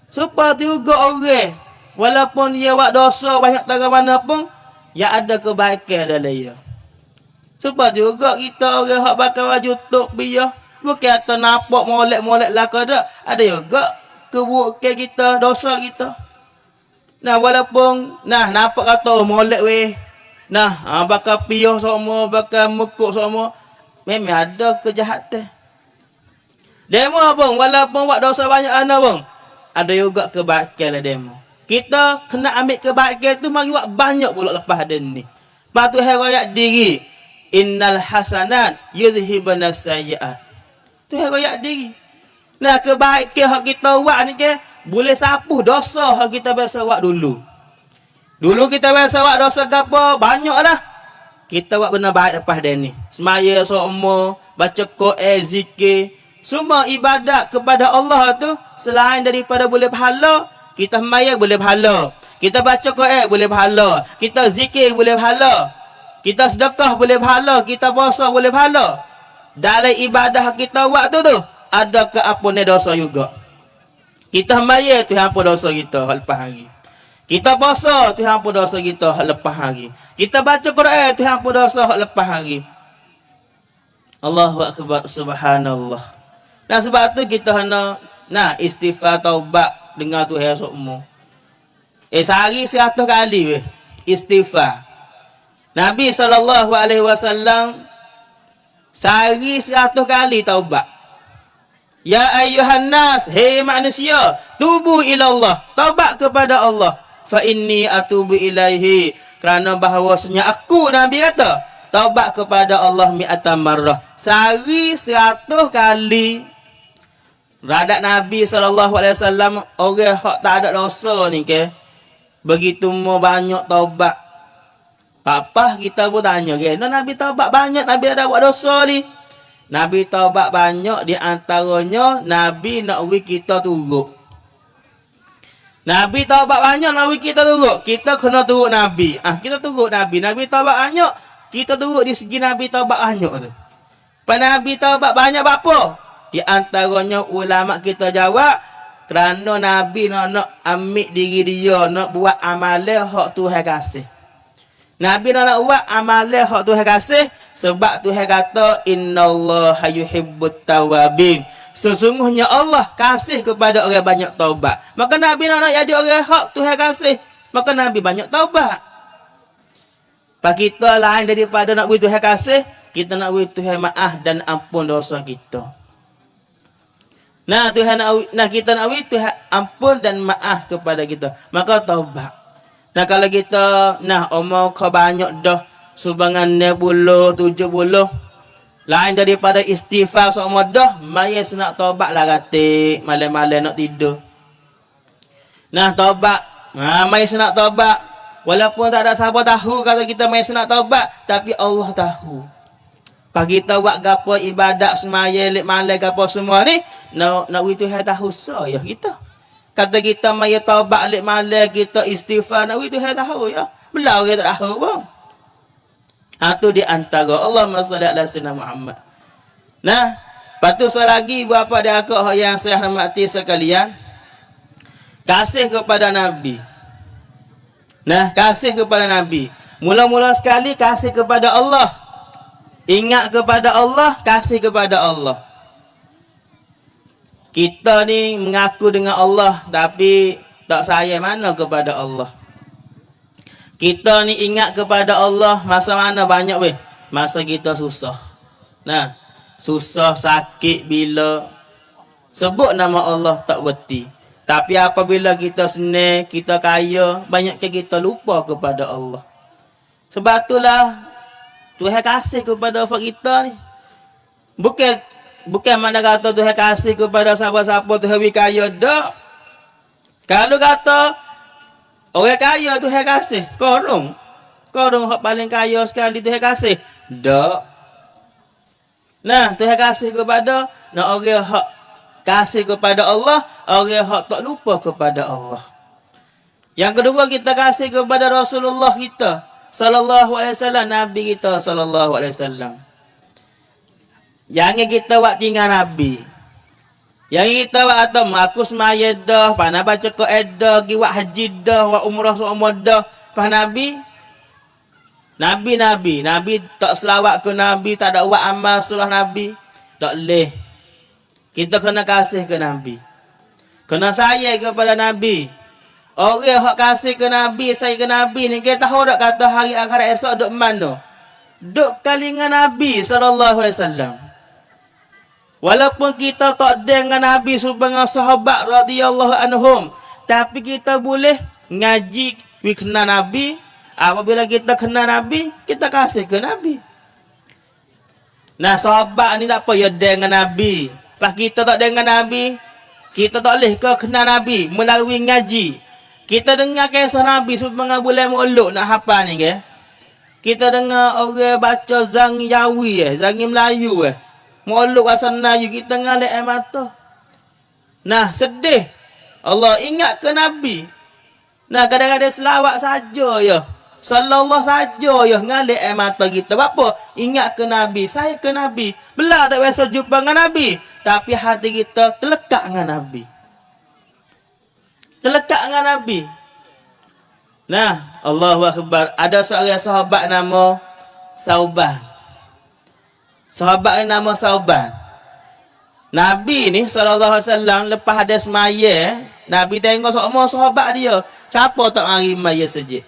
Supaya juga orang. Walaupun dia buat dosa banyak dari mana pun. Ya ada kebaikan dalam dia. Sebab juga kita orang hak bakal YouTube biar. Bukan atau nampak molek-molek lah ke tak. Ada juga keburukan kita, dosa kita. Nah walaupun, nah nampak kata molek weh. Nah bakal piyah semua, bakal mekuk semua. Memang ada kejahatan. Demo bang, walaupun buat dosa banyak anak bang. Ada juga kebaikan lah demo. Kita kena ambil kebaikan tu mari buat banyak pula lepas ada ni. Lepas tu ayat diri. Innal hasanat yuzhibunas sayyi'at. Tu ayat diri. Nah kebaikan hak kita buat ni ke boleh sapuh dosa hak kita biasa buat dulu. Dulu kita biasa buat dosa gapo banyak lah. Kita buat benda baik lepas dia ni. Semaya semua, baca Quran, zikir, semua ibadat kepada Allah tu selain daripada boleh pahala. Kita sembahyang boleh pahala. Kita baca Quran boleh pahala. Kita zikir boleh pahala. Kita sedekah boleh pahala. Kita puasa boleh pahala. Dalam ibadah kita buat tu ada keampunan dosa juga. Kita sembahyang Tuhan ampun dosa kita lepas hari. Kita puasa Tuhan ampun dosa kita lepas hari. Kita baca Quran Tuhan ampun dosa lepas hari. Allahu akbar subhanallah. Nah sebab tu kita nak istighfar taubat dengan Tuhan semua. Sehari 100 kali weh istighfar. Nabi SAW sehari 100 kali taubat. Ya ayyuhan nas, hei manusia, tubu ila Allah, taubat kepada Allah. fa inni atubu ilaihi. Kerana bahawasanya aku, Nabi kata, taubat kepada Allah mi'atan marrah. Sehari 100 kali. Radak Nabi SAW, orang hak tak ada dosa ni ke, begitu mau banyak taubat. Papa kita pun tanya ke, no, Nabi taubat banyak, Nabi ada buat dosa ni. Nabi taubat banyak, di antaranya Nabi nak wi kita turut. Nabi taubat banyak, nak wi kita turut. Kita kena turut Nabi. Kita turut Nabi. Nabi taubat banyak, kita turut di segi Nabi taubat banyak tu. Nabi taubat banyak apa? Di antaranya ulama kita jawab, kerana Nabi nak ambil diri dia, nak buat amalan hak Tuhan kasih. Nabi nak buat amalan hak Tuhan kasih, sebab Tuhan kata innallaha yuhibbut tawwabin. Sesungguhnya Allah kasih kepada orang banyak taubat. Maka Nabi nak jadi orang hak Tuhan kasih, maka Nabi banyak taubat. Pak kita lain daripada nak beri Tuhan kasih, kita nak beri Tuhan maaf dan ampun dosa kita. Nah, kita nak beri Tuhan ampun dan maaf kepada kita, maka taubat. Nah, kalau kita umur kau banyak dah, sumbangan 60, 70, lain daripada istighfar seumur dah, maya nak taubat lah katik, malam-malam nak tidur. Nah, taubat. Maya nak taubat. Walaupun tak ada siapa tahu kalau kita maya nak taubat, tapi Allah tahu. Pagi kita buat gapo ibadat semaya lek malam gapo semua ni, nak Tuhan tahu saya kita. Kata kita maya taubat lek malam, kita istighfar, nak Tuhan tahu ya. Belau kita tak tahu pun. Itu di antara Allahumma shalli ala sayyidina Muhammad. Nah, patu lagi berapa dia akak yang saya hormati sekalian. Kasih kepada Nabi. Nah, kasih kepada Nabi. Mula-mula sekali kasih kepada Allah. Ingat kepada Allah, kasih kepada Allah. Kita ni mengaku dengan Allah, tapi tak sayang mana kepada Allah. Kita ni ingat kepada Allah masa mana banyak weh? Masa kita susah. Nah, susah, sakit bila sebut nama Allah tak berhenti. Tapi apabila kita senang, kita kaya, banyaknya kita lupa kepada Allah. Sebab itulah Tuhan kasih kepada kita ni. Bukan mana kata Tuhan kasih kepada siapa-siapa Tuhan beri kaya, tak. Kalau kata orang kaya Tuhan kasih, korong hak paling kaya sekali Tuhan kasih, tak. Nah, Tuhan kasih kepada orang hak kasih kepada Allah, orang hak tak lupa kepada Allah. Yang kedua, kita kasih kepada Rasulullah kita sallallahu alaihi wasallam, Nabi kita sallallahu alaihi wasallam. Jangan kita buat tinggal Nabi. Yang kita buat atau aku semaya dah, pana baca Quran dah, pergi buat haji dah, buat umrah seumur dah, pas Nabi tak selawat ke Nabi, tak ada buat amal surah Nabi, tak leh. Kita kena kasih ke Nabi. Kena sayang kepada Nabi. Orang hak kasih ke Nabi, sayang ke Nabi ni, kita tahu tak kata hari akhirat esok duk mana? Duk kalingan Nabi sallallahu alaihi wasallam. Walaupun kita tak dengan Nabi subhanahu sahabat radhiyallahu anhum, tapi kita boleh ngaji kena Nabi. Apabila kita kena Nabi, kita kasih ke Nabi. Nah, sahabat ni tak apa ya dengan Nabi. Pas kita tak dengan Nabi, kita tak boleh ke kena Nabi melalui ngaji. Kita dengar kisah Nabi subhanahu boleh muluk nak hafal ni ke. Kita dengar orang baca zangi Jawi zangi Melayu muluk bahasa Melayu, kita ngalek air mata. Nah, sedih. Allah ingat ke Nabi. Nah, kadang-kadang selawat saja ya. Sallallahu saja ya ngalek air mata kita. Apa? Ingat ke Nabi, saya ke Nabi. Belah tak biasa jumpa dengan Nabi, tapi hati kita terlekat dengan Nabi. Terlekat dengan Nabi. Nah, Allahu Akbar. Ada seorang sahabat nama Sauban. Sahabat ni nama Sauban. Nabi ni sallallahu alaihi wasallam lepas ada semaya, Nabi tengok semua sahabat dia. Siapa tak mari maya sejid?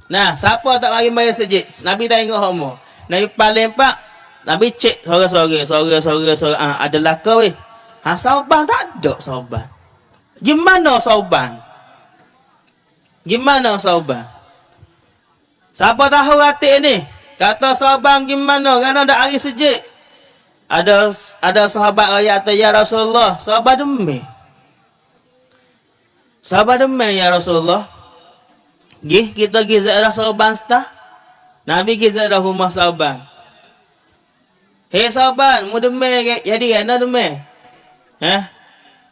Nah, siapa tak mari maya sejid? Nabi tengok semua. Nabi paling pak, Nabi cek sore. Adalah kau Sauban tak ada Sauban. Gimana Sauban? Gimana Sauban? Siapa tahu hati ni? Kata Sauban gimana? Kerana ada hari sejik. Ada sahabat ayat kata, ya Rasulullah, Sauban demam. Sauban demam ya Rasulullah. Kita pergi ziarah Sauban setah. Nabi pergi ziarah rumah Sauban. Hei Sauban, mu demam jadi kena demam?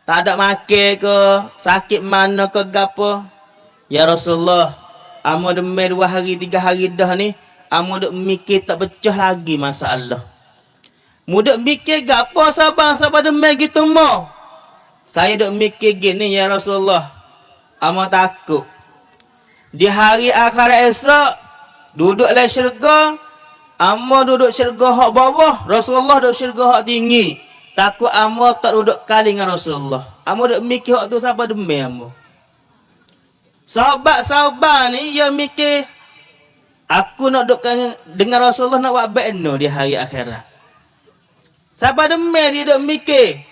Tak ada makan ke, sakit mana ke gapo? Ya Rasulullah, amu demam 2 hari 3 hari dah ni, amu duk mikir tak pecah lagi masalah. Mu duk mikir gapo Sauban demam gitu mo? Saya duk mikir gini ya Rasulullah. Amu takut di hari akhirat esok duduk dalam syurga, amu duduk syurga hak bawah, Rasulullah duduk syurga hak tinggi. Takut amu tak duduk kali dengan Rasulullah. Amu duk mikir hak tu siapa demam amu. Sahabat-sahabat ni yang mikir aku nak duduk dengan Rasulullah nak buat baik no di hari akhirat. Siapa demam dia duk mikir.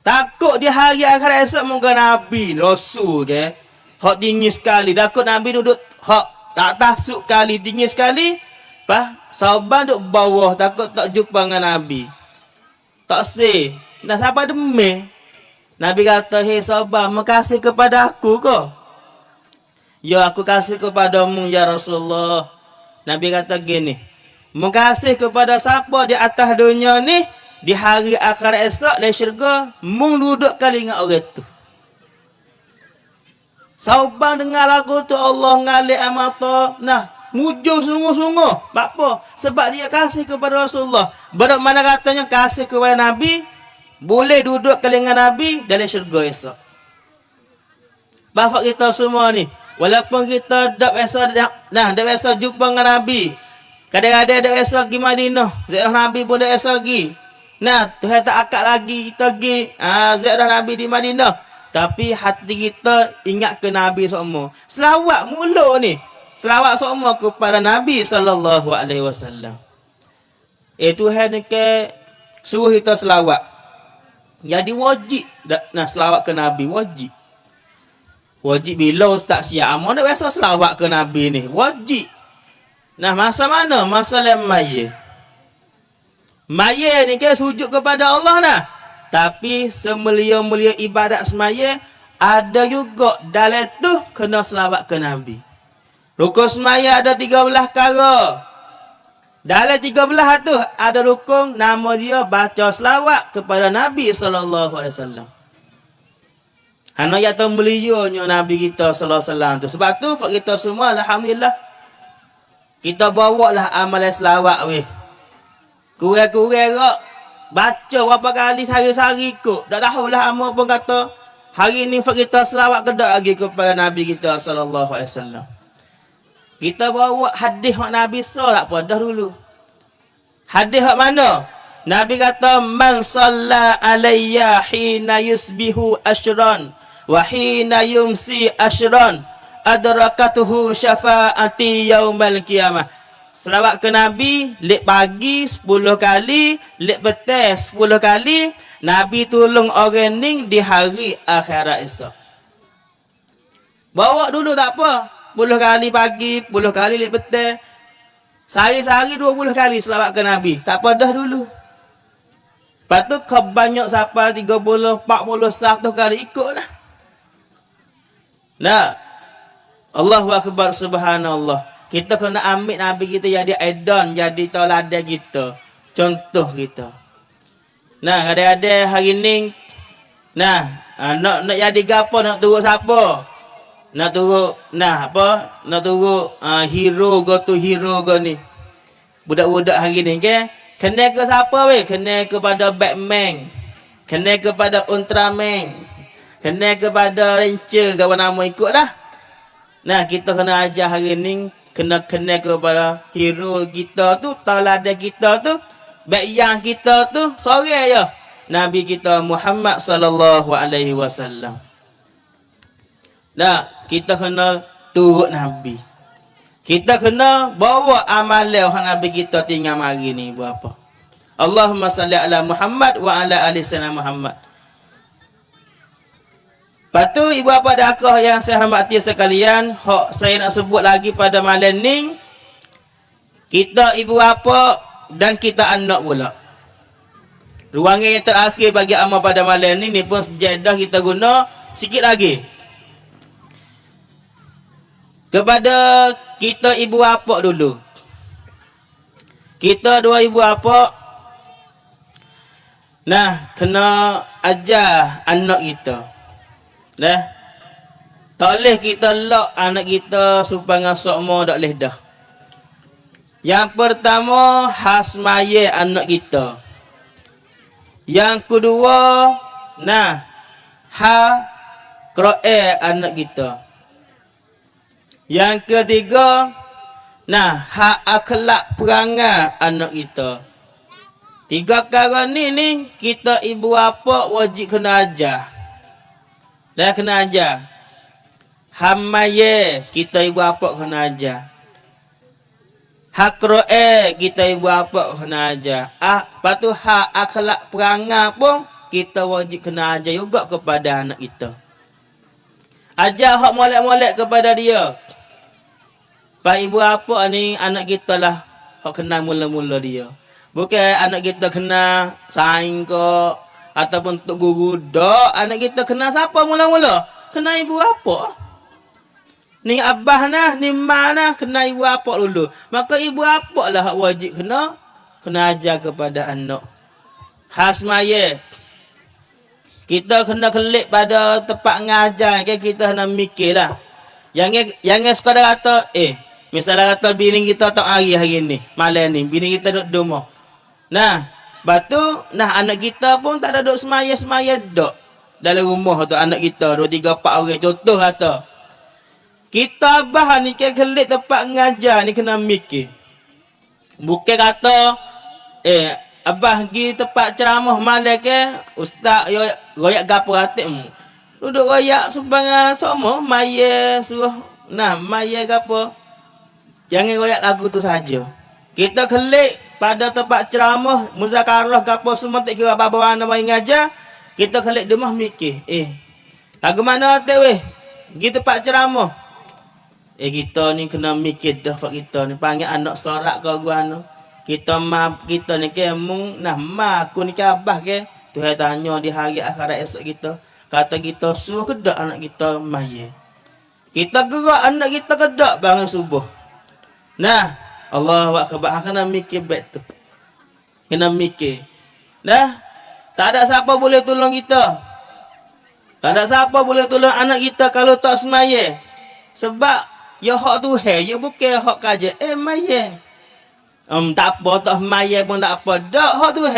Takut di hari akhirat esok mungkin Nabi, Rasul ke. Hak tinggi sekali. Takut Nabi duduk hak tak tasuk kali tinggi sekali. Sahabat duduk bawah takut tak jumpa dengan Nabi. Tak say. Dah siapa demam? Nabi kata, hei sahabat, makasih kepada aku ke? Ya, aku kasih kepadamu ya Rasulullah. Nabi kata gini, makasih kepada siapa di atas dunia ni, di hari akhirat esok di syurga, mung duduk kali dengan orang tu. Sahabat dengar lagu tu Allah ngalih amata. Nah, mujur sungguh-sungguh. Apa? Sebab dia kasih kepada Rasulullah. Berat mana katanya kasih kepada Nabi, boleh duduk kali dengan Nabi dalam syurga esok. Bapak kita semua ni, walaupun kita tak biasa jumpa dengan Nabi. Kadang-kadang tak biasa pergi Madinah. Ziarah Nabi pun tak biasa pergi. Nah, Tuhan tak akad lagi kita pergi ziarah Nabi di Madinah. Tapi hati kita ingat ke Nabi semua. Selawat mulut ni. Selawat semua kepada Nabi sallallahu alaihi wasallam. Tuhan ni ke suruh kita selawat. Jadi wajib nak selawat ke Nabi, wajib. Wajib bila ustaz siap amal nak biasa selawat ke Nabi ni. Wajib. Nah, masa mana? Masa lem maya. Maya ni ke sujud kepada Allah nah. Tapi semulia-mulia ibadat semaya ada juga dalam tu kena selawat ke Nabi. Rukun semaya ada 13 perkara. Dalam 13 tu ada rukun nama dia baca selawat kepada Nabi sallallahu alaihi wasallam. Hana ya tu beliaunya Nabi kita sallallahu alaihi wasallam tu. Sebab tu kita semua alhamdulillah kita bawalah amalan selawat weh. Kurang-kurang kok baca berapa kali sehari-hari kot. Tak tahulah amu pun kata hari ni kita selawat ke tak lagi kepada Nabi kita sallallahu alaihi wasallam. Kita bawa hadis hak Nabi tak apa dah dulu. Hadis hak mana? Nabi kata man shalla alayya hina yusbihu ashran wa hina yumsi ashran adrakatuhu syafaati yaumal qiyamah. Selawat ke Nabi, lek pagi 10 kali, lek petang 10 kali, Nabi tolong orang ning di hari akhirat esok. Bawa dulu tak apa. 10 kali pagi, 10 kali lek petang. Sehari-sehari 20 kali selawat ke Nabi. Tak apa dah dulu. Lepas tu kau banyak siapa 30, 40, 100 kali ikutlah. Nah. Allahu akbar subhanallah. Kita kena ambil Nabi kita jadi idol, jadi tauladan kita. Contoh kita. Nah, ada hari ni nak jadi gapo, nak turut siapa? Nak turut apa? Nak turut hero go ni. Budak-budak hari ni ke? Kena ke siapa weh? Kena kepada Batman. Kena kepada Ultraman. Kena kepada Ranger, kawan nama ikutlah. Nah, kita kena ajar hari ni kena kepada hero kita tu, tauladan kita tu, baik kita tu, sore ya Nabi kita Muhammad sallallahu alaihi wasallam. Nah, kita kena turut Nabi. Kita kena bawa amalan Nabi kita tinggal mari ni buat apa? Allahumma salli ala Muhammad wa ala ali sayyidina Muhammad. Lepas tu ibu bapa dakah yang saya hormati sekalian, hok saya nak sebut lagi pada malam ni, kita ibu bapa dan kita anak pula. Ruangan yang terakhir bagi amal pada malam ni pun sejadah kita guna sikit lagi. Kepada kita ibu bapa dulu. Kita dua ibu bapa, nah, kena ajar anak kita. Nah, tak boleh kita lock anak kita supaya ngasok mo, tak boleh dah. Yang pertama, hasmaya anak kita. Yang kedua, nah, Qur'an anak kita. Yang ketiga, nah, akhlak perangai anak kita. 3 perkara ni kita ibu bapa wajib kena ajar. Dah kena ajar. Hamaya kita ibu bapa kena ajar. Hak Qur'an kita ibu bapa kena ajar. Lepas tu hak akhlak perangai pun kita wajib kena ajar juga kepada anak kita. Ajar hak molek-molek kepada dia. Pak ibu bapa ni anak kita lah hak kenal mula-mula dia. Bukan anak kita kena saing ke ataupun untuk guru dak. Anak kita kena siapa mula-mula? Kena ibu bapa. Ni abah nah, ni mak nah, kena ibu bapa dulu. Maka ibu bapa lah wajib kena ajar kepada anak. Hasmaya. Kita kena kelik pada tempat ngajar, kan kita kena mikir lah. Jangan sekadar kata, misalnya kata bini kita tak hari ni, malam ni, bini kita duduk rumah. Nah, batu, nah anak kita pun tak ada duduk semaya-semaya duduk dalam rumah tu anak kita 2, 3, 4 orang. Contoh kata, kita abah ni kan kelik tempat ngajar ni kena mikir. Bukan kata, abah pergi tempat ceramah malam ke, ustaz royak gapo hati. Duduk royak sebanyak semua, maya suruh, nah maya gapo. Jangan royak lagu tu saja. Kita kelik pada tempat ceramah, muzakarah gapo semua tak kira apa-apa mana mai ngajar, kita kelik di rumah mikir, lagu mana tu weh? Pergi tempat ceramah. Kita ni kena mikir dah fak kita ni panggil anak sorak ke gua. Kita ni ke mung nah mak aku ni ke abah ke. Tuhan tanya di hari akhirat esok kita. Kata kita suruh kedak anak kita maya. Kita gerak anak kita kedak bangun subuh. Nah, Allahu akbar, kena mikir baik tu. Kena mikir. Dah, tak ada siapa boleh tolong kita. Tak ada siapa boleh tolong anak kita kalau tak semaya. Sebab ya hak tu ya bukan hak kaja. Maya. Tak apa, tak maya pun tak apa. Dak hak tu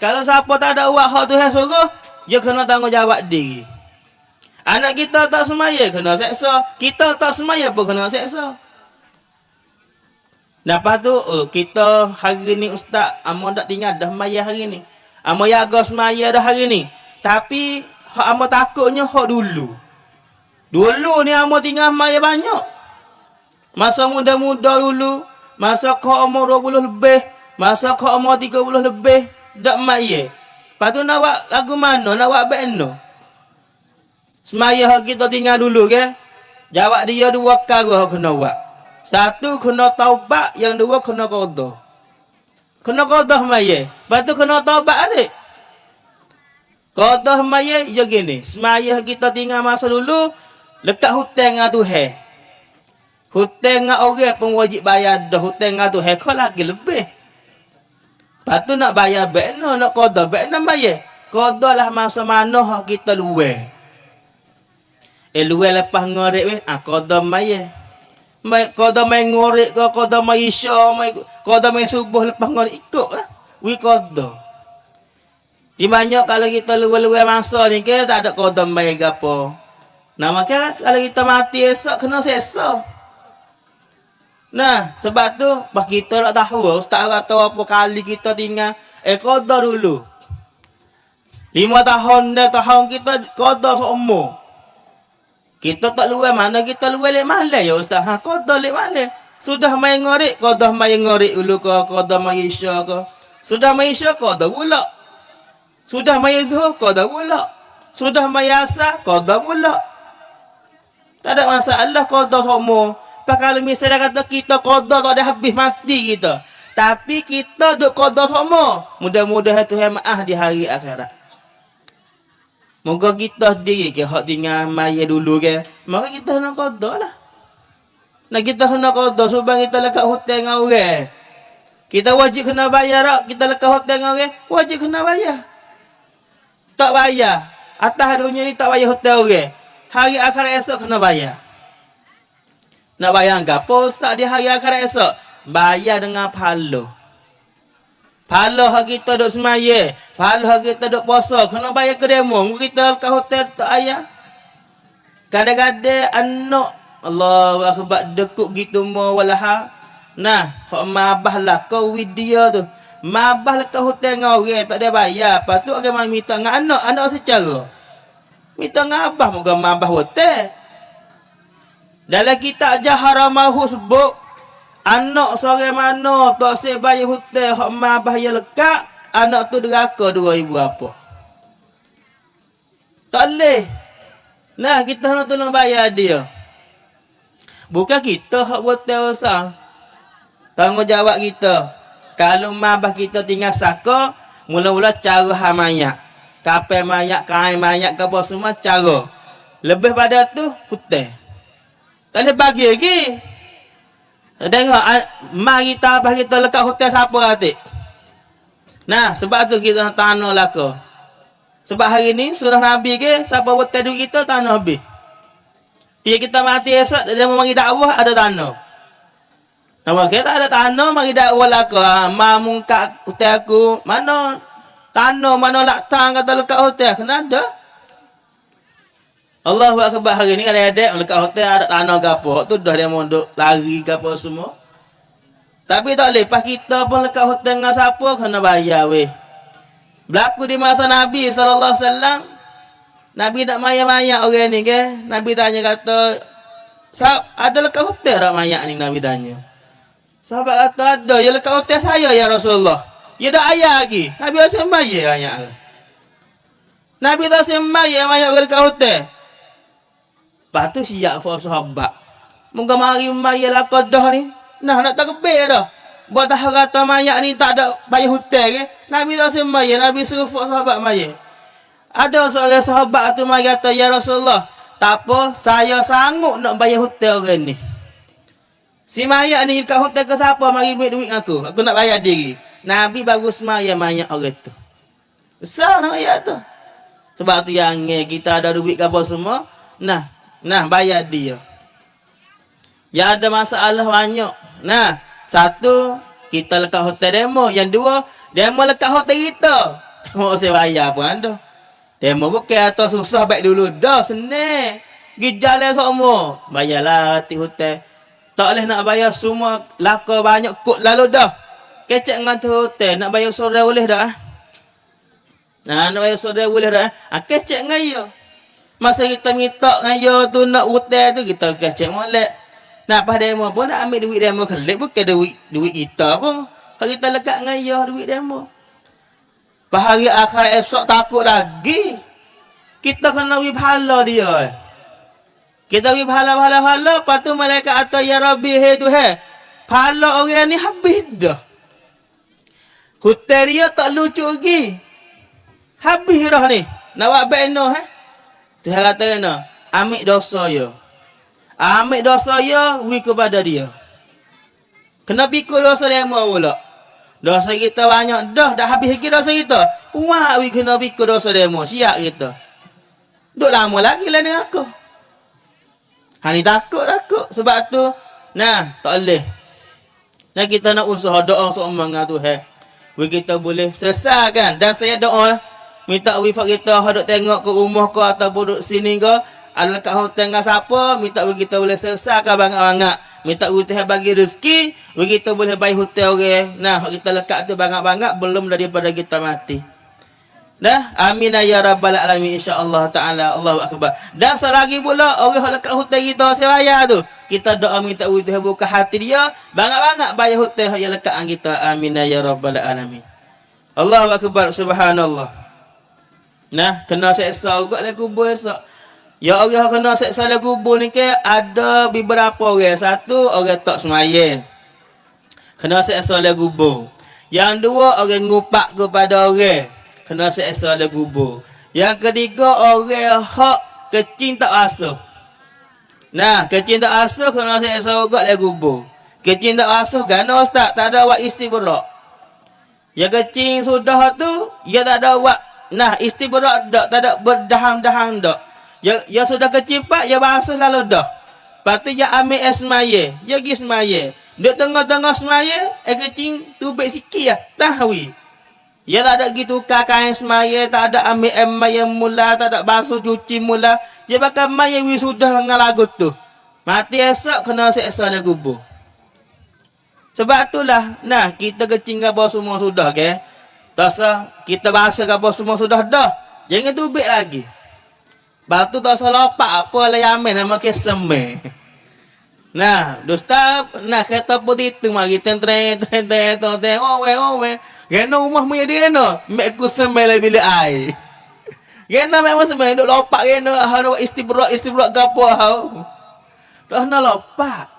Kalau siapa tak ada buat hak tu suruh, dia kena tanggungjawab diri. Anak kita tak semaya kena seksa, kita tak semaya pun kena seksa. Lepas tu kita hari ni ustaz, amo dak tinggal dah maya hari ni. Amo jaga semaya dah hari ni. Tapi hak amo takutnya hak dulu. Dulu ni amo tinggal maya banyak. Masa muda-muda dulu, masa kau umur 20 lebih, masa kau umur 30 lebih, dak maya. Lepas tu nak buat lagu mana? Nak buat band. Semaya kita tinggal dulu ke? Jawab dia 2 perkara kena buat. 1 kena taubat, yang 2 kena qada. Kena qada maya. Lepas tu kena taubat adik. Qada maya je gini. Semaya kita tinggal masa dulu lekat hutang dengan Tuhan. Hutang dengan orang pun wajib bayar dah. Hutang dengan Tuhan kau lagi lebih. Lepas tu nak bayar bekno, nak qada bekno maya. Qada lah masa mana kita luar. Luar lepas ngorek weh, qada maya. Qada mai ngorek ke, qada mai isya, qada mai subuh lepas ngorek ikut lah. We qada. Di banyak kalau kita luar-luar masa ni ke tak ada qada mai gapo. Nah maka kalau kita mati esok kena seksa. Nah, sebab tu bah kita tak tahu ustaz kata apa kali kita tinggal qada dulu. 5 tahun dah tahun kita qada seumur. Kita tak luar mana, kita luar lek malam ya ustaz. Qada lek malam. Sudah main ngorek, qada main ngorek dulu ke, qada main isya ke. Sudah main isya qada pula. Sudah main zuhur qada pula. Sudah mayasa, qada pula. Tak ada masalah qada semua. Kalau misalnya kata kita qada tak ada habis mati kita. Tapi kita duk qada semua. Mudah-mudahan Tuhan maaf di hari akhirat. Moga kita sendiri ke hak tinggal maya dulu ke. Maka kita nak qada lah. Nak kita kena qada sebab kita lekat hutang dengan orang. Kita wajib kena bayar tak? Kita lekat hutang dengan orang, wajib kena bayar. Tak bayar. Atas dunia ni tak bayar hutang orang. Hari akhirat esok kena bayar. Nak bayar apa ustaz di hari akhirat esok? Bayar dengan pahala. Pahala hak kita duk semaya, pahala hak kita duk puasa, kena bayar ke demo. Kita kat hotel tak ayah. Kadang-kadang anak Allahu akbar dekuk gitu mau walaha. Nah, hak mabahlah kau video tu. Mabah kat hotel dengan orang tak ada bayar. Lepas tu orang minta dengan anak secara. Minta dengan abah moga mabah hotel. Dalam kitab Jaharamahu sebut anak seorang mana tak saya bayar hutang hak mabah yang lekat, anak tu deraka 2000 apa. Tak boleh. Nah, kita nak tolong bayar dia. Bukan kita hak hutang usah. Tanggungjawab kita. Kalau mabah kita tinggal saka, mula-mula cara hamayat. Kapal mayat, kain mayat, apa semua cara. Lebih pada tu hutang. Tak boleh bagi lagi. Tengok, mari kita apa kita lekat hotel siapa kata. Nah, sebab tu kita nak tanah lah ke. Sebab hari ni surah Nabi ke, siapa hotel duit kita, tanah habis. Dia kita mati esok, dia mau mari dakwah, ada tanah. Nama kita tak ada tanah, mari dakwah lah ke. Mamun kat hotel aku, mana tanah, mana laktang kata lekat hotel, kena ada. Allahu akbar hari ni ada lekat hotel ada tanah ke apa. Tu dah dia mau duk lari ke apa semua. Tapi tak boleh pas kita pun lekat hotel dengan siapa kena bayar weh. Berlaku di masa Nabi sallallahu alaihi wasallam. Nabi nak mayat-mayat orang ni ke. Nabi tanya kata, ada lekat hotel tak mayat ni? Nabi tanya. Sahabat kata ada. Ya lekat hotel saya ya Rasulullah. Ya dah ayah lagi. Nabi rasa mayat mayat. Nabi tak sembayang mayat orang lekat hotel. Lepas tu siap for sahabat. Moga mari bayar lah qadah ni. Nah, nak takbir dah. Buat tahu kata mayat ni tak ada bayar hutang ke. Nabi tak sembayang. Nabi suruh for sahabat mayat. Ada seorang sahabat tu mari kata, ya Rasulullah, tak apa, saya sanggup nak bayar hutang orang ni. Si mayat ni kat hutang ke siapa mari ambil duit aku. Aku nak bayar diri. Nabi baru sembayang mayat orang tu. Besar nak ayat tu. Sebab tu yang kita ada duit ke apa semua. Nah, bayar dia. Ya ada masalah banyak. Nah, satu, kita lekat hotel demo. Yang dua, demo lekat hotel kita. Mau saya bayar pun ada. Demo bukan atau susah baik dulu. Dah, senang. Pergi jalan semua. Bayarlah hati hotel. Tak boleh nak bayar semua. Laka banyak kod lalu dah. Kecek dengan tu hotel. Nak bayar saudara boleh dah. Nah, nak bayar saudara boleh dah. Kecek dengan dia. Masa kita minta dengan dia tu nak hutang tu, kita kecek molek. Nah, pas demo pun nak ambil duit demo kelip. Bukan duit kita pun. Kalau kita lekat dengan dia duit demo. Pas hari akhirat esok takut lagi. Kita kena wib hala dia. Kita wib hala. Lepas tu malaikat atau ya Rabbi hai Tuhan. Pahala orang ni habis dah. Hutang dia tak lucu lagi. Habis dah ni. Nak buat beno Tuhan kata kena, ambil dosa ya. Ambil dosa ya, wi kepada dia. Kena pikul dosa dia mau pula. Dosa kita banyak dah habis lagi dosa kita. Puak wi kena pikul dosa dia mau, siap kita. Duk lama lagi lah dengan aku. Hani takut. Sebab tu, nah, tak boleh. Nah, kita nak usaha doa sama dengan Tuhan. Wi kita boleh selesaikan. Dan saya doa minta wifak kita hadap tengok ke rumah ke ataupun duduk sini ke. Ada kat hotel dengan siapa. Minta kita boleh selesaikan banyak-banyak. Minta kita bagi rezeki. Kita boleh bayar hotel orang. Nah, kita lekat tu banyak-banyak. Belum daripada kita mati. Dah, amin ya rabbal alamin insya-Allah taala. Allahu akbar. Dan selagi pula orang hak lekat hotel kita saya tu. Kita doa minta Tuhan buka hati dia, banyak-banyak bayar hotel yang lekat kita. Amin ya rabbal alamin. Allahu akbar subhanallah. Nah, kena seksa juga lah kubur esok. Ya orang kena seksa lah kubur ni ke ada beberapa orang. Satu, orang tak semaya. Kena seksa lah kubur. Yang dua, orang ngupak kepada orang. Kena seksa lah kubur. Yang ketiga, orang hak kecil tak asuh. Nah, kecil tak asuh kena seksa juga lah kubur. Kecil tak asuh, kerana ustaz tak ada awak istibrak. Yang kecil sudah tu, dia tak ada awak. Nah, istibrak dak, tak ada berdaham-daham dak. Ya sudah kecil pak, ya basuh lalu dah. Lepas tu ya ambil semaya, ya pergi semaya. Duk tengah-tengah semaya, kecil tubik sikit lah, tahui. Ya tak ada gitu kain semaya, tak ada ambil maya mula, tak ada basuh cuci mula. Dia bakal maya sudah dengan lagu tu. Mati esok kena seksa dia kubur. Sebab itulah, nah kita kecil kapal semua sudah ke. Tak sah, kita bahasa kapal semua sudah dah. Jangan tubik lagi. Batu tak salah lopak apa lah yamin nama keseme. Nah, dosta, nah kata pun itu mari tren. Oh we. Gena rumah mu dia no. Mek ku semai bila ai. Gena memang semai duk lopak gena haro istibrak gapo hau. Tak nak lopak.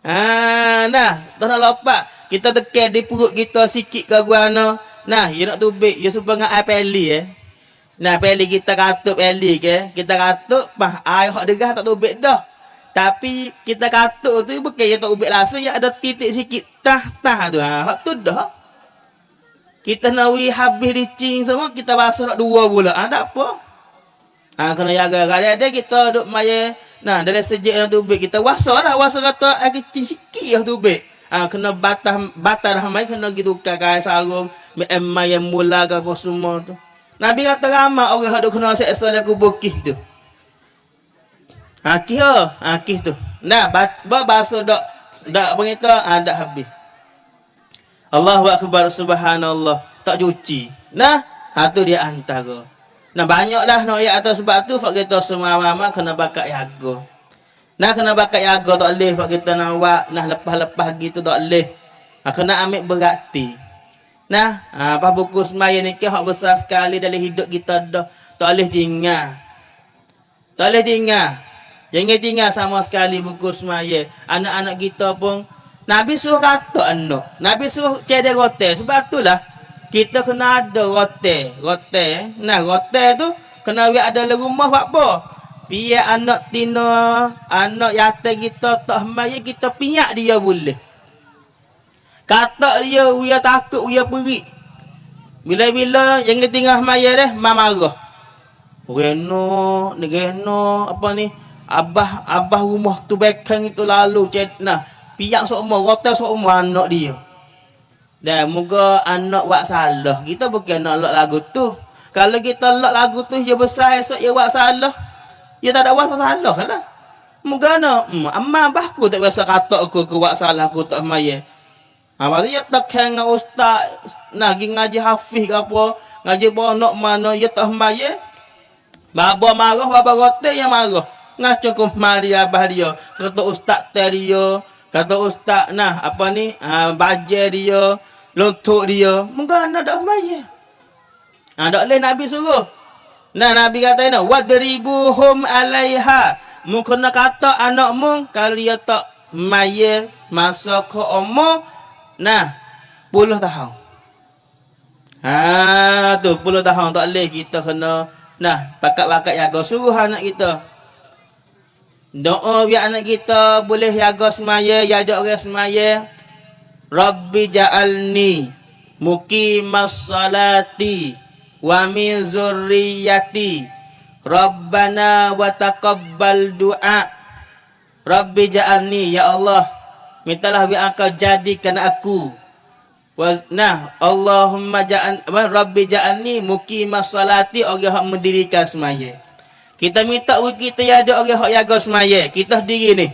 Nah, tak nak lopak. Kita dekat di perut kita sikit ke guana. Nah, you nak tubik, you supaya ngai peli Nah, peli kita katuk peli ke. Kita katuk, air hak degah tak tubik dah. Tapi kita katuk tu bukan dia tak ubik langsung, ya ada titik sikit tah tu. Hak tu dah. Kita nawi habis dicing semua, kita basuh nak 2 bulan. Tak apa. Kena jaga. Ada kita duk maya. Nah, dari sejak yang tubik kita wasa kata air kecil sikit yang tubik. Kena batar ramai kena gitu kakak sarung, maya mula ke apa semua tu. Nabi kata ramai orang yang kena seksa dia kubur kih tu. Kih tu. Nah, bahasa dak berita dak habis. Allahu akbar subhanallah. Tak cuci. Nah, tu dia antara. Nah, banyaklah nak ayat atas sebab tu fak kita semua mama kena bakat jaga. Nah, kena bakat jaga tak leh fak kita nak buat. Nah, lepas-lepas gitu tak leh. Kena ambil berarti. Nah, apa buku semaya ni ke hak besar sekali dalam hidup kita dah. Tak boleh tinggal. Tak boleh tinggal. Jangan tinggal sama sekali buku semaya. Anak-anak kita pun Nabi suruh kata anak. Nabi suruh cedek rote. Sebab itulah kita kena ada rote. Nah, rote tu kena ada dalam rumah buat apa? Biar anak tina, anak yatim kita tak semaya, kita piak dia boleh. Kata dia, dia takut, dia perik. Bila-bila yang tinggal maya dah, marah. Reno, apa ni? Abah rumah tu bekang itu lalu cetna. Piak semua, rotel semua anak dia. Dan moga anak buat salah. Kita bukan nak lak lagu tu. Kalau kita lak lagu tu, dia besar esok dia buat salah. Dia tak ada buat salah lah. Moga nak, amma abahku tak biasa kata aku buat salah aku tak maya. Lepas tu dia tak kena dengan ustaz, nak pergi ngaji hafiz ke apa, ngaji bonok mana, dia tak maya. Baba marah, baba rote yang marah. Ngaco ke mari abah dia, kata ustaz dia, kata ustaz, nah apa ni, bajer dia, lontok dia, mungkin nak dah maya. Tak boleh Nabi suruh. Nah, Nabi kata ni, wadribuhum alaiha. Mungkin nak kata anakmu, kalau dia tak maya, masa ke umur, nah, 10 tahun. Tu 10 tahun tak boleh kita kena bakat-bakat jaga suruh anak kita. Doa biar anak kita boleh jaga semaya, jaga orang semaya. Rabbi ja'alni muqimas salati wa min zurriyyati. Rabbana wa taqabbal du'a. Rabbi ja'alni, ya Allah, mintalah biar engkau jadikan aku. Nah, Allahumma Rabbi ja'alni muqimas salati, orang yang mendirikan semaya. Kita minta kita ada orang yang jaga semaya. Kita sendiri ni.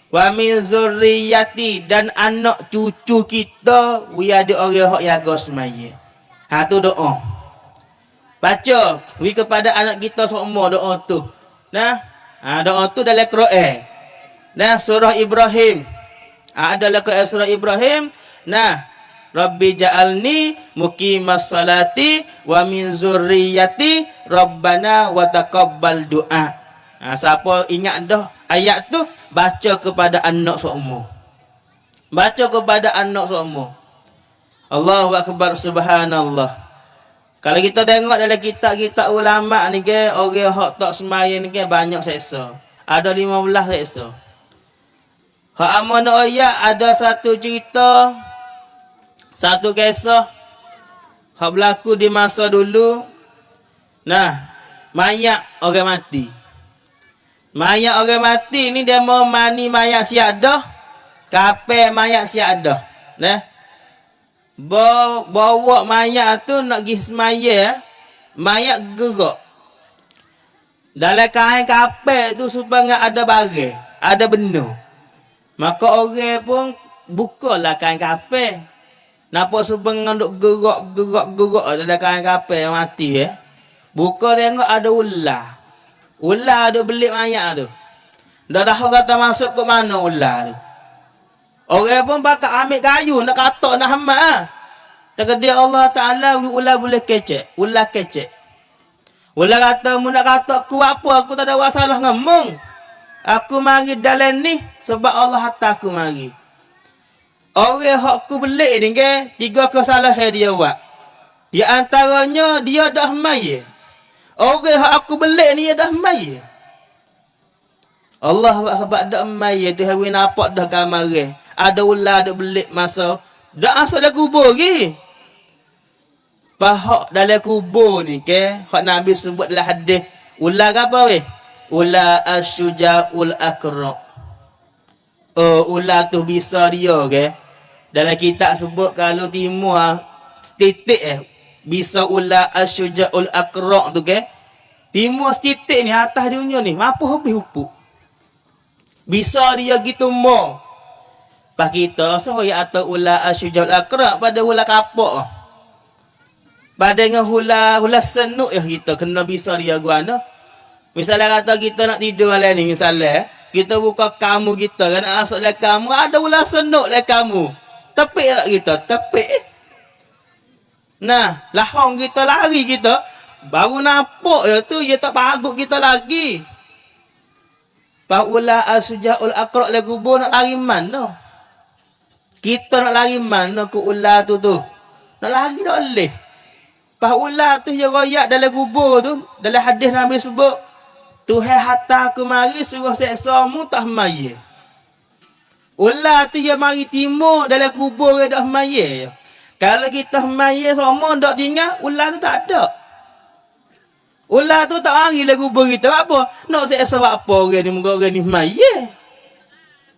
Wa min zurriyyati, dan anak cucu kita, ada orang yang jaga semaya. Tu doa. Baca kepada anak kita semua doa tu. Nah, doa tu dalam Quran. Nah, surah Ibrahim. Adalah surah Ibrahim. Nah, Rabbi ja'alni muqimas salati wa min zurriyyati Rabbana wa taqabbal du'a. Siapa ingat dah ayat tu, baca kepada anak seumur. Baca kepada anak seumur. Allahu akbar, subhanallah. Kalau kita tengok dalam kitab-kitab ulama ni ke, orang hak tak sembahyang ni ke banyak seksa. Ada 15 seksa. Hak amanah ayat ada satu cerita, satu kisah hak berlaku di masa dulu. Nah, mayat orang mati. Mayat orang mati ni dia mau mani mayat siap dah, kapel mayat siap dah. Nah, bawa mayat tu nak pergi semaya, mayat gerak. Dalam kain kapel tu supaya ada barang, ada benda. Maka orang pun bukalah kain kapel. Napa supaya duk gerak dalam kain kapel yang mati Buka tengok ada ular. Ular duk belik mayat tu. Dah tahu kata masuk ke mana ular tu. Orang pun bakal ambil kayu nak katok nak hamat. Takdir Allah Ta'ala ular boleh kecek. Ular kecek. Ular kata, mu nak katok aku apa? Aku tak ada masalah ngomong. Aku mari dalam ni sebab Allah hantar aku mari. Orang hak aku belik ni ke, 3 kesalahan dia buat. Di antaranya dia dah maya. Orang hak aku belik ni dia dah maya. Allah sebab dah maya tu hari nampak dah kamar. Ada ular duk belik masa dah masuk dalam kubur lagi. Pahak dalam kubur ni ke, hak Nabi sebut dalam hadis, ular apa weh? Ular asyuja'ul akra. Ular tu bisa dia ke. Dalam kitab sebut kalau timur titik bisa ular asyuja'ul akra tu ke. Timur titik ni atas dunia ni, mampu habis hupuk. Bisa dia gitu mo. Pas kita saya atau ular asyuja'ul akra pada ular kapok. Pada dengan hula senuk kita kena bisa dia guana. Misalnya kata kita nak tidur malam ni, misalnya kita buka kamu kita kan, asal dalam kamu ada ular senuk dalam kamu. Tepik tak kita? Tepik. Nah, lahong kita lari kita, baru nampak tu dia tak bagus kita lagi. Paulah asuja'ul aqra' la kubur nak lari mana? Kita nak lari mana ke ular tu? Nak lari tak boleh. Paulah tu yang royak dalam kubur tu, dalam hadis Nabi sebut, Tuhan hantar aku mari suruh seksamu tak maya. Ular tu yang mari timur dalam kubur dia dah maya. Kalau kita maya semua dak tinggal, ular tu tak ada. Ular tu tak mari dalam kubur kita. Apa? Nak seksa apa orang ni, muka orang ni maya.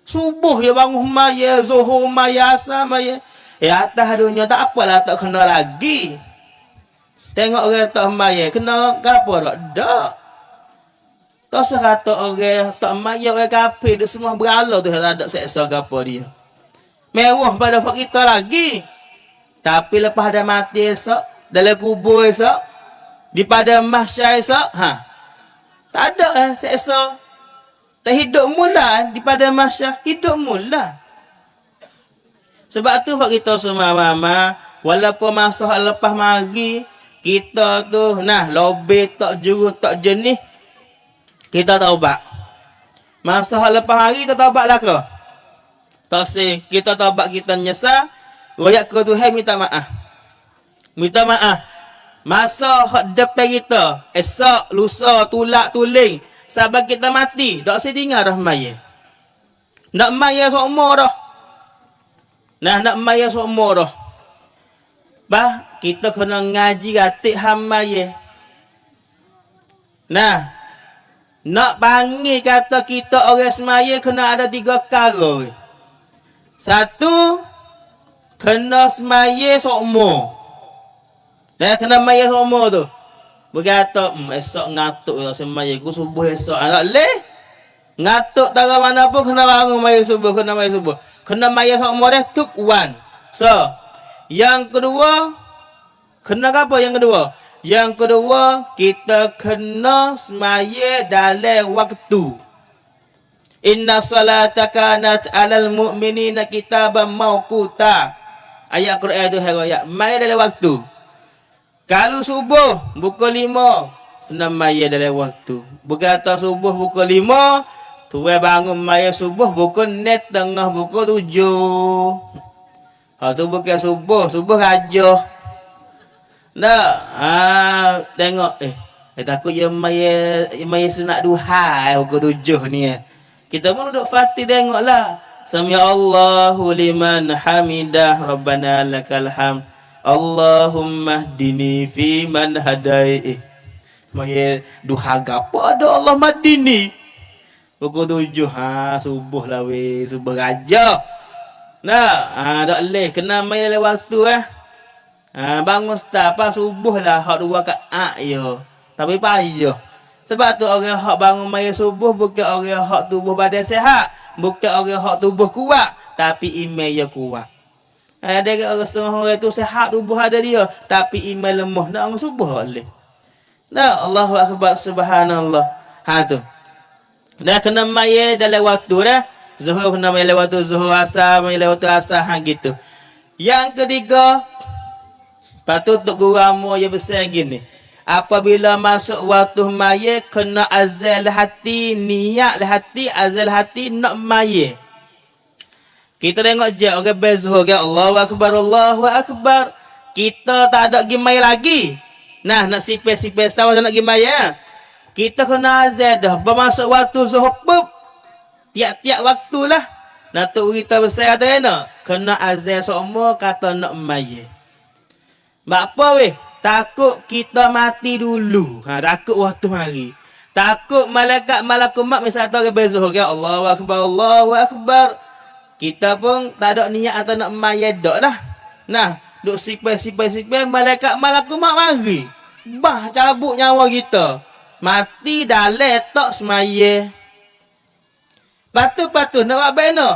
Subuh dia bangun maya, zuhur maya, asar maya. Atas dunia tak apalah tak kena lagi. Tengok orang tak maya, kena apa tak? Tak. Tak sekata orang tak maya, orang kafir dia semua beralah tu tak ada seksa apa dia. Mewah pada fak kita lagi. Tapi lepas dah mati esok, dalam kubur esok, di pada mahsyar esok, tak ada seksa. Tak hidup mula di pada mahsyar, hidup mula. Sebab tu fak kita semua mama, walaupun masa lepas mari kita tu lebih tak juru tak jenis, kita taubat. Masa lepas hari kita taubat lah ke? Tak sih, kita taubat, kita nyesal, royak ke Tuhan minta maaf. Minta maaf. Masa hak depan kita, esok, lusa, tulak, tuling, sabar kita mati, tak sih tinggal dah maya. Nak maya semua dah. Nak maya semua dah. Bah, kita kena ngaji ratik hamaya. Nak panggil kata kita orang semaya kena ada 3 perkara. 1, kena semaya sokmo. Kena maya sokmo tu. Berkata, esok ngatuk lah semaya ku subuh esok. Tak boleh. Ngatuk tak mana pun kena bangun maya subuh, kena maya subuh. Kena maya sokmo dah tuk 1. So, yang kedua, kena apa yang kedua? Yang kedua, kita kena semaya dalam waktu. Inna salata kanat alal mu'minina kitaban mawquta. Ayat Quran tu heraya. Mai dalam waktu. Kalau subuh pukul 5, kena mai dalam waktu. Berkata subuh pukul 5, tuai bangun mai subuh pukul net tengah pukul 7. Ha tu bukan subuh, subuh raja. Nak, tengok takut yang mai sunat duha pukul 7 ni. Kita pun duduk Fatih tengoklah. Sami Allahu liman hamidah, Rabbana lakal hamd. Allahumma hdini fi man hadai. Mai duha gapo ada Allah madini. Pukul 7 subuh lah weh, subuh raja. Nah, tak leh kena mai dalam waktu bangun start apa subuh lah hak 2 rakaat yo. Tapi payah. Sebab tu orang hak bangun mai subuh bukan orang hak tubuh badan sihat, bukan orang hak tubuh kuat, tapi iman dia kuat. Ada orang setengah orang tu sihat tubuh ada dia, tapi iman lemah. Nak bangun subuh boleh. Nah, Allahu akbar subhanallah. Tu. Dah kena mai dalam waktu dah. Zuhur kena mai dalam waktu, zuhur asar mai dalam waktu asar gitu. Yang ketiga, patut tok guramo yang besar gini. Apabila masuk waktu maya kena azal hati, niat hati, azal hati nak maya. Kita tengok je orang berzuhur kan, Allahu akbar, Allahu akbar. Kita tak ada pergi maya lagi. Nah, nak sipes-sipes tahu nak pergi maya. Kita kena azal dah. Bermasuk waktu zuhur pup. Tiap-tiap waktulah. Nak tu kita besar kata nak. Kena azal semua kata nak maya. Apa weh? Takut kita mati dulu. Takut waktu hari. Takut malaikat mat misal tu orang berzuhur kan, Allahu akbar, Allahu akbar. Kita pun tak ada niat atau nak mayat dak dah. Nah, duk sipai malaikat mat mari. Bah cabut nyawa kita. Mati dah letak semaya. Patu nak buat beno.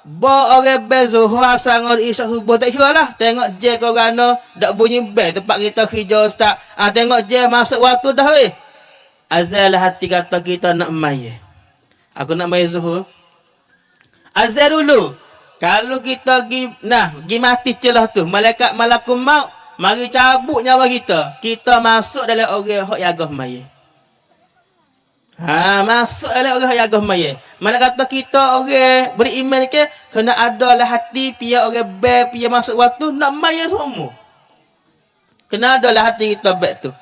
Ba orang berzuhur asal isyak subuh tak kira lah. Tengok je kau rana dak bunyi bel tempat kita kerja ustaz. Tengok je masuk waktu dah weh. Azal hati kata kita nak maya. Aku nak maya zuhur. Azal dulu. Kalau kita gi mati celah tu, malaikat malakul maut mari cabut nyawa kita. Kita masuk dalam orang hak yagah maya. Masuk dalam orang yang agama maya. Mana kata kita orang beriman ke kena ada lah hati pia orang pia masuk waktu nak maya semua. Kena ada lah hati kita baik tu.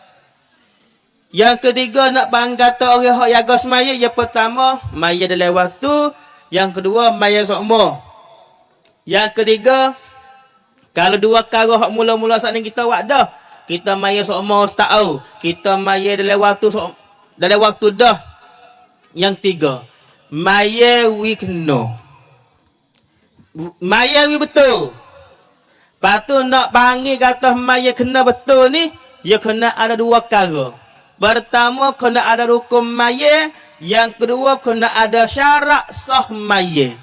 Yang ketiga nak kata orang yang agama maya, yang pertama maya dalam waktu, yang kedua maya semua. Yang ketiga kalau 2 perkara hak mula-mula saat ni kita buat dah. Kita maya semua setahun. Kita maya dalam waktu dah. Yang 3, maya wi kena. Maya wi betul. Patu nak panggil kata maya kena betul ni, dia kena ada 2 perkara. Pertama kena ada rukun maya, yang kedua kena ada syarat sah maya.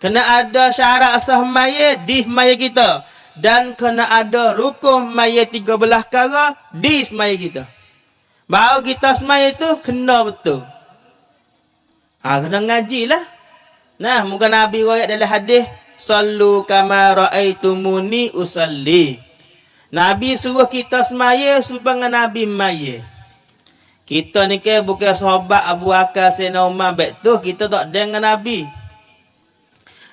Kena ada syarat sah maya di maya kita, dan kena ada rukun maya 13 perkara di maya kita. Baru kita semaya tu kena betul. Kena ngaji lah. Nah, muka Nabi riwayat dalam hadis, sallu kama raaitumuni usalli. Nabi suruh kita semaya supaya Nabi maya. Kita ni ke bukan sahabat Abu Bakar Sayyidina Umar baik tu, kita tak dengan Nabi.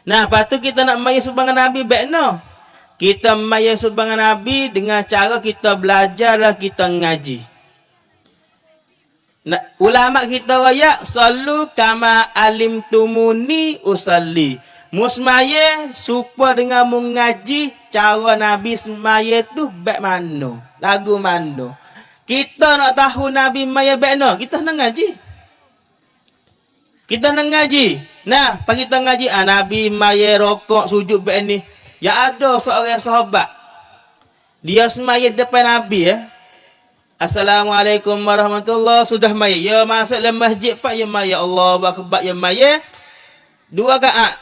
Nah, lepas tu kita nak maya supaya Nabi baik no. Kita maya supaya Nabi dengan cara kita belajar lah, kita ngaji. Ulama kita raya sallu kama alimtumuni usalli. Musmaya supaya dengan mengaji cara Nabi semaya tu baik mana, lagu mana. Kita nak tahu Nabi maya baik mana, kita nak ngaji. Kita nak ngaji. Nah, pagi kita ngaji Nabi maya rokok sujud baik ni. Ya ada seorang sahabat. Dia semaya depan Nabi Assalamualaikum warahmatullahi. Sudah maya. Ya masuk dalam masjid pak ya maya. Allahu akbar ya maya. 2 rakaat.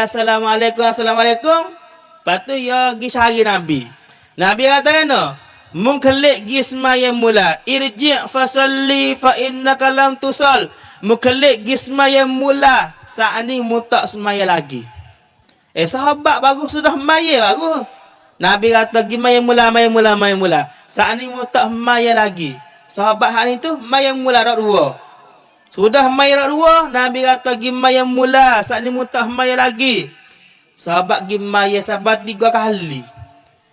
Assalamualaikum. Lepas tu ya pergi cari Nabi. Nabi kata kena. Mungkelik pergi semaya mula. Irji' fasalli fa innaka lam tusal. Mungkelik pergi semaya mula. Saat ni mu tak semaya lagi. Sahabat baru sudah maya baru. Nabi kata gi maya mula. Saat ni mu tak maya lagi. Sahabat hak ni tu maya mula dak dua. Sudah maya dak dua, Nabi kata gi maya mula. Saat ni mu tak maya lagi. Sahabat gi maya sahabat 3 kali.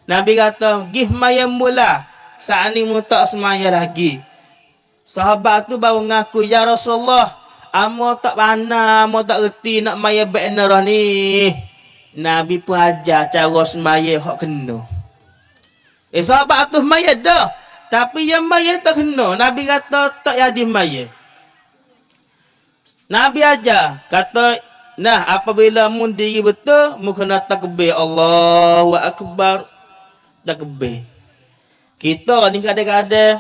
Nabi kata gi maya mula. Saat ni mu tak semaya lagi. Sahabat tu baru ngaku, ya Rasulullah, amo tak pandai, amo tak reti nak maya benar ni. Nabi pun ajar cara semaya hak kena. Sahabat tu maya dah, tapi yang maya tak kena. Nabi kata tak jadi maya. Nabi ajar kata, nah apabila mu diri betul, mu kena takbir Allahu Akbar. Takbir. Kita ni kadang-kadang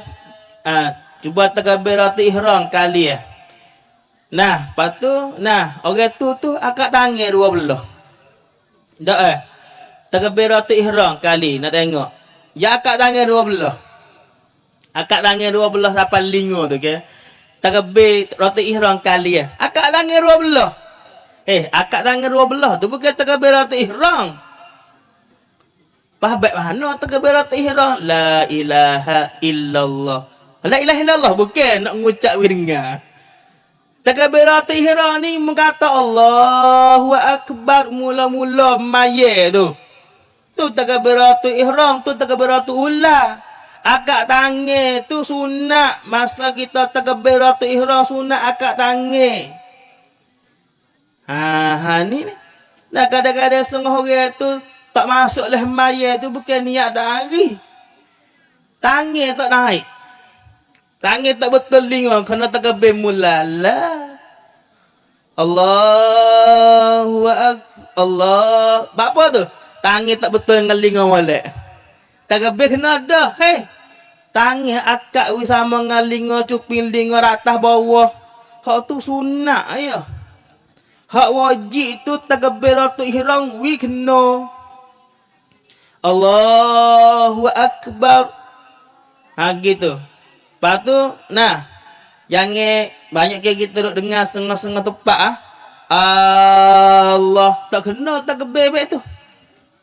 cuba takbiratul ihram kali ya. Nah, lepas tu, orang tu akak tangan 2 belah. Dak takbiratul ihram kali nak tengok. Ya akak tangan 2 belah. Akak tangan 2 belah sampai lingo tu ke. Takbiratul ihram kali ya. Akak tangan 2 belah. Akak tangan 2 belah tu bukan takbiratul ihram. Baik mana takbiratul ihram? La ilaha illallah. La ilaha illallah bukan nak ngucap dengar. Takbiratul ihram ni mengata Allahu Akbar mula-mula maya tu. Tu takbiratul ihram, tu takbiratul ula. Akak tangan tu sunat. Masa kita takbiratul ihram sunat akak tangan. Ni. Nah kadang-kadang setengah orang tu tak masuk lah maya tu bukan niat dari. Tangan tak naik. Tangan tak betul lingong kena takbir mula lah. Allah. Apa tu? Tangan tak betul dengan lingong balik. Takbir kena dah. Tangan akak wi sama dengan lingong cuping lingong atas bawah. Hak tu sunat ya. Hak wajib tu takbiratul ihram wi kena. Allahu Akbar. Gitu. Lepas tu, jangan banyak kita duduk dengar setengah-setengah tepat Allah tak kena takbir baik tu.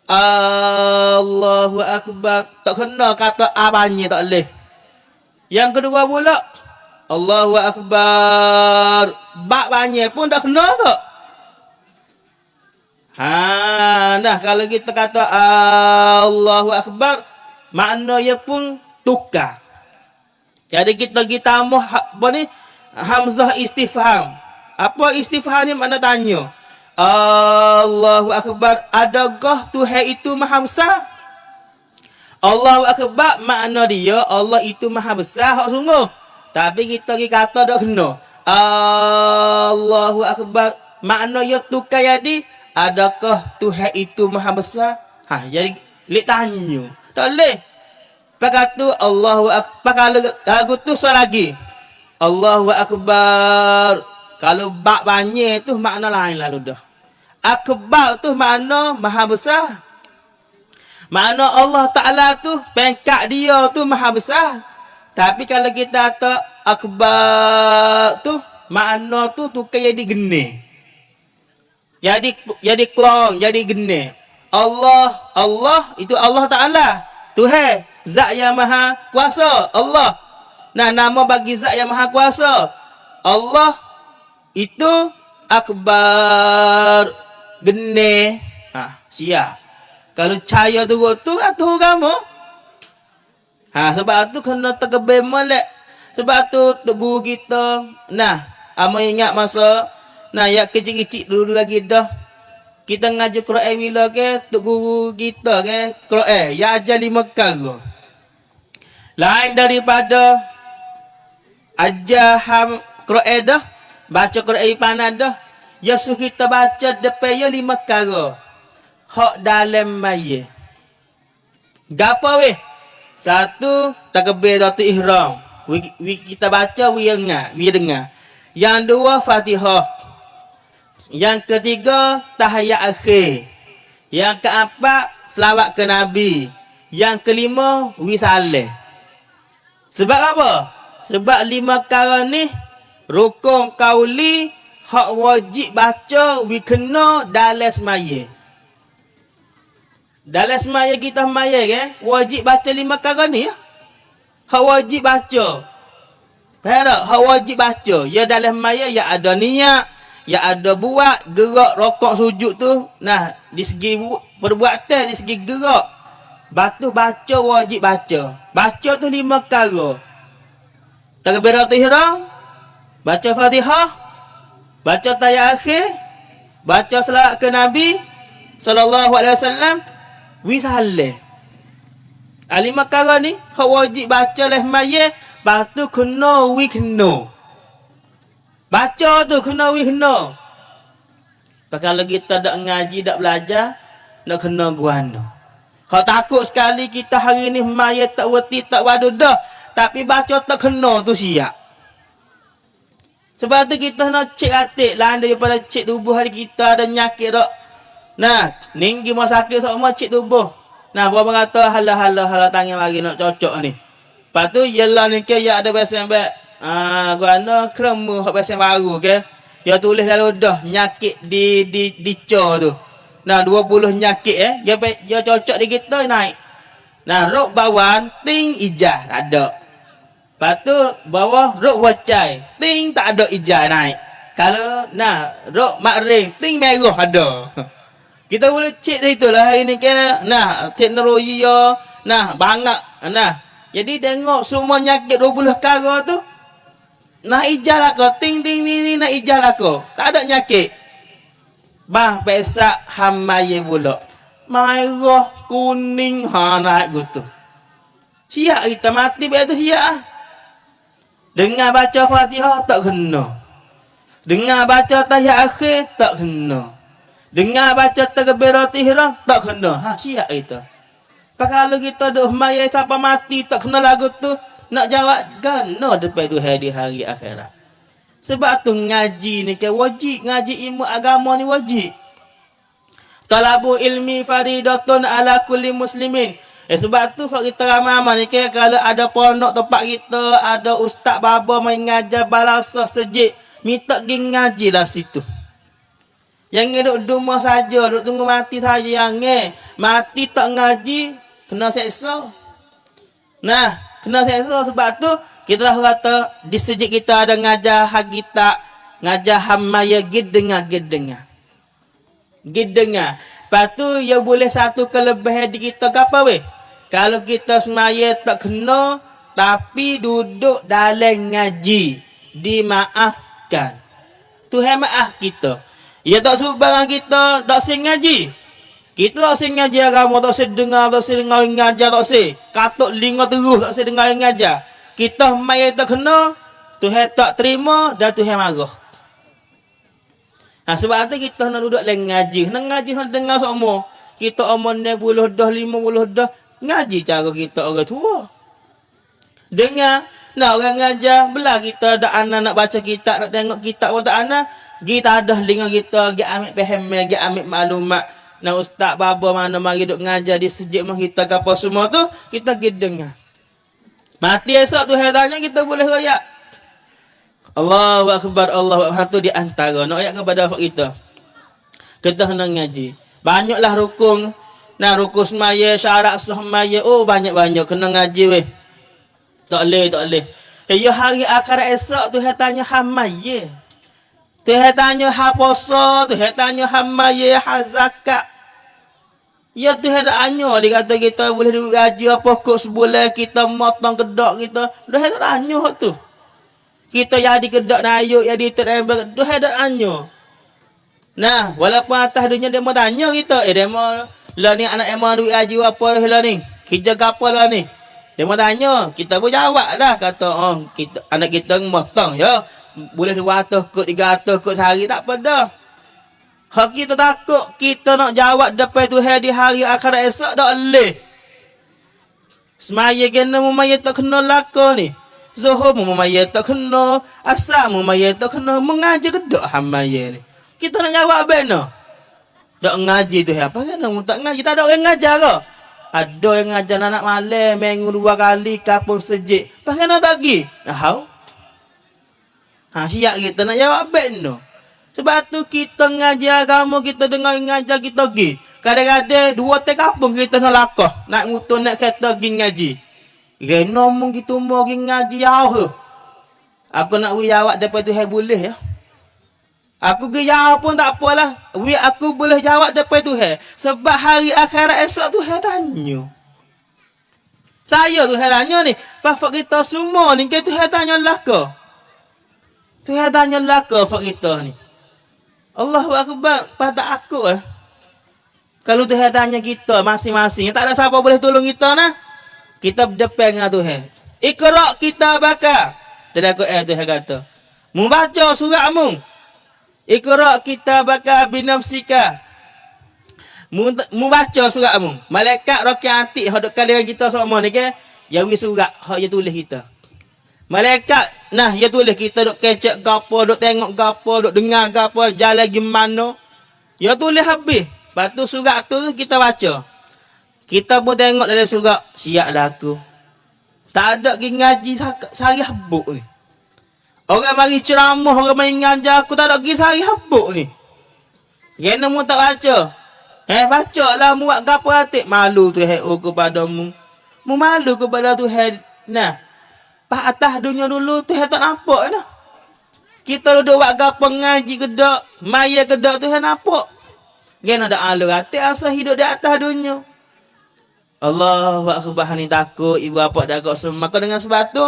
Allahu Akbar tak kena kata banyak tak boleh. Yang kedua pula Allahu Akbar banyak pun tak kena tak. Kalau kita kata Allahu Akbar, maknanya pun tukar. Jadi kita tambah hamzah istifham. Apa istifham ni makna tanya? Allahu Akbar, adakah Tuhan itu maha besar? Allahu Akbar makna dia Allah itu maha besar hak sungguh. Tapi kita kata tak kena. Allahu Akbar maknanya tukar jadi adakah Tuhan itu maha besar? Jadi lek tanya. Tak boleh. Pakai tu Allahu Akbar kalau lagu tu lagi. Allahu Akbar. Kalau banyak tu makna lain lalu dah. Akbar tu makna maha besar. Makna Allah Ta'ala tu pengkat dia tu maha besar. Tapi kalau kita kata akbar tu makna tu tukar jadi geni. Jadi klong, jadi geni. Allah itu Allah Ta'ala. Tuhan, zat yang maha kuasa. Allah. Nama bagi zat yang maha kuasa. Allah itu akbar geni. Siap. Kalau cahaya tu atau kamu. Sebab tu kena terkebir molek. Sebab tu guru kita. Amo ingat masa yang kecil-kecil dulu lagi dah. Kita ngajar Quran bila ke tok guru kita ke Quran ya ajar 5 perkara. Lain daripada ajar Quran dah, baca Quran panas dah. Ya suruh kita baca depan ya 5 perkara. Hak dalam maya. Gapo weh? 1 takbiratul ihram. Kita baca we dengar. Yang 2 Fatihah. Yang ketiga tahiyat akhir. Yang keempat selawat ke Nabi. Yang kelima wisaleh. Sebab apa? Sebab 5 perkara ni rukun kauli hak wajib baca we kena dalam semaya. Dalam semaya kita semaya wajib baca 5 perkara ni ya. Hak wajib baca. Faham tak? Hak wajib baca. Ya dalam semaya ya ada niat, ya ada buat gerak rokok sujud tu. Nah, di segi perbuatan, di segi gerak. Batu baca wajib baca. Baca tu 5 perkara. Takbiratul ihram, baca Fatihah, baca tayat akhir, baca selawat ke Nabi sallallahu alaihi wasallam, wisalih. 5 perkara ni hak wajib baca oleh semaya, batu kena kena. Baca tu kena kena. Kalau kita tak ngaji, tak belajar, nak kena guana. Hak takut sekali kita hari ni semaya tak wati, tak wadu dah. Tapi baca tak kena tu siap. Sebab tu kita nak cek atik lain daripada cek tubuh hari kita ada nyakit tak. Nah, ninggi masa sakit semua cek tubuh. Nah, berapa kata hala tangan lagi nak cocok ni. Lepas tu yelah ni ke ya ada bahasa yang baik. Guana kremu hak bahasa baru ke. Ya tulis lalu dah nyakit di co tu. Nah, 20 nyakit ya cocok di kita naik. Nah, rok bawan ting ijah ada. Lepas tu bawah rok wacai, ting tak ada ijah naik. Kalau rok makring, ting merah ada. Kita boleh cek dari itulah ini ke. Nah, teknologi ya. Nah, banyak. Nah, jadi tengok semua nyakit 20 perkara tu. Nah, ijah lah kau. Ting nak ijah lah kau. Tak ada nyakit. Bah, pesak hamaye pula. Merah, kuning, naik gitu. Siap kita mati begitu siap. Dengar baca Fatihah tak kena. Dengar baca tahiyat akhir tak kena. Dengar baca takbiratul ihram tak kena. Siap kita. Kalau kita dah maya siapa mati tak kena lagu tu, nak jawab kena depan tu hari akhirat. Sebab tu ngaji ni ke wajib, ngaji ilmu agama ni wajib. Talabu ilmi faridatun ala kulli muslimin. Sebab tu kita ramai ni ke kalau ada pondok tempat kita, ada ustaz baba main ngajar balasah sejik, minta pergi ngaji lah situ. Yang duduk rumah saja, duduk tunggu mati saja yang mati tak ngaji kena seksa. Nah, kena seksa sebab tu kita dah kata di sejik kita ada ngajar hak kita, ngajar hamaya gid dengar. Lepas tu ya boleh satu kelebihan di kita ke apa weh? Kalau kita semaya tak kena tapi duduk dalam ngaji, dimaafkan. Tuhan maaf kita. Ya tak suruh kita tak sing ngaji. Kita tak sing ngaji agama, tak sing dengar, tak sing dengar ngajar, tak sing katuk linga terus, tak sing dengar ngajar. Kita semaya tak kena, Tuhan tak terima dan Tuhan marah. Sebab tu kita nak duduk dalam ngaji. Nak dengar semua. Kita umur 40 dah, 50 dah. Ngaji cara kita orang tua. Dengar. Nak orang ngajar. Belah kita ada anak nak baca kitab, nak tengok kitab pun tak anak. Kita ada linga kita. Kita ambil faham, kita ambil maklumat. Nak ustaz baba mana mari duduk ngajar di sejik mah kita ke apa semua tu. Kita pergi dengar. Mati esok tu hari tanya kita boleh royak. Allahu Akbar, Allahu Akbar. Tu di antara nak ayat kepada kita. Kita kena ngaji. Banyaklah rukun. Nah, rukun semaya, syarat semaya. Oh, banyak-banyak kena ngaji weh. Tak boleh. Ya hari akhirat esok tu dia tanya hamaya. Tu dia tanya ha puasa, tu dia tanya hamaya, ha zakat. Ya tu dia tanya, dia kata kita boleh gaji apa kok sebulan kita motong kedak kita. Dia tanya tu. Kita jadi kedak nayuk, jadi terembak. Dia tanya. Nah, walaupun atas dunia dia mau tanya kita, dia mau lah ni anak emang duit gaji apa lah ni? Kerja apa lah ni? Dia mau tanya, kita pun jawab dah. Kata, kita, anak kita motong ya. Boleh 200 kot, 300 kot sehari, tak apa dah. Hak kita takut, kita nak jawab depan Tuhan di hari akhirat esok, tak boleh. Semaya kena memaya tak kena laka ni. Zuhur memaya tak kena, asar memaya tak kena, mengajar ke tak hamaya ni. Kita nak jawab benar. Tak ngaji tu apa kan? Tak ngaji, tak ada orang ngajar ke? Ada yang ngajar anak malam, minggu 2 kali, kapung sejik. Pakai nak tak pergi? Siap kita nak jawab benar. Sebab tu kita ngaji agama, kita dengar ngajar kita pergi. Kadang-kadang 2 kampung kita nak lakoh, nak ngutur nak kereta pergi ngaji. Reno mung gitu mau pergi ngaji jauh. Aku nak wi awak dapat tu boleh ya. Aku pergi jauh pun tak apalah. Wi aku boleh jawab dapat tu sebab hari akhirat esok tu tanya. Saya tu tanya ni, pak kita semua ni ke tu tanya lah ke. Tu tanya lah ke pak kita ni. Allahu akbar, pada aku Kalau Tuhan tanya kita masing-masing, tak ada siapa boleh tolong kita nah. Kita berdepan dengan Tuhan. Iqra' kitabaka. Tadi aku Tuhan kata. Mu baca suratmu. Iqra' kitabaka binafsika. Mu baca suratmu. Malaikat rokiat antik hok kalian kita semua ni ke, ya wi surat hok dia tulis kita. Malaikat nah dia tulis kita duk kecek gapo, duk tengok gapo, duk dengar gapo, jalan gimana. Ya tulis habis. Lepas tu surat tu kita baca. Kita pun tengok dalam surat, siap dah aku. Tak ada pergi ngaji sehari habuk ni. Orang mari ceramah, orang mari ngajar aku, tak ada pergi sehari habuk ni. Kena mu tak baca. Baca lah mu buat gapo atik. Malu tu kepadamu. Mu malu kepada Tuhan. Nah, pas atas dunia dulu Tuhan tak nampak dah. Kita duduk buat gapo ngaji kedak, maya kedak Tuhan nampak. Gen ada alur hati asal hidup di atas dunia. Allah akbar ni takut ibu bapa jaga semua. Maka dengan sebab tu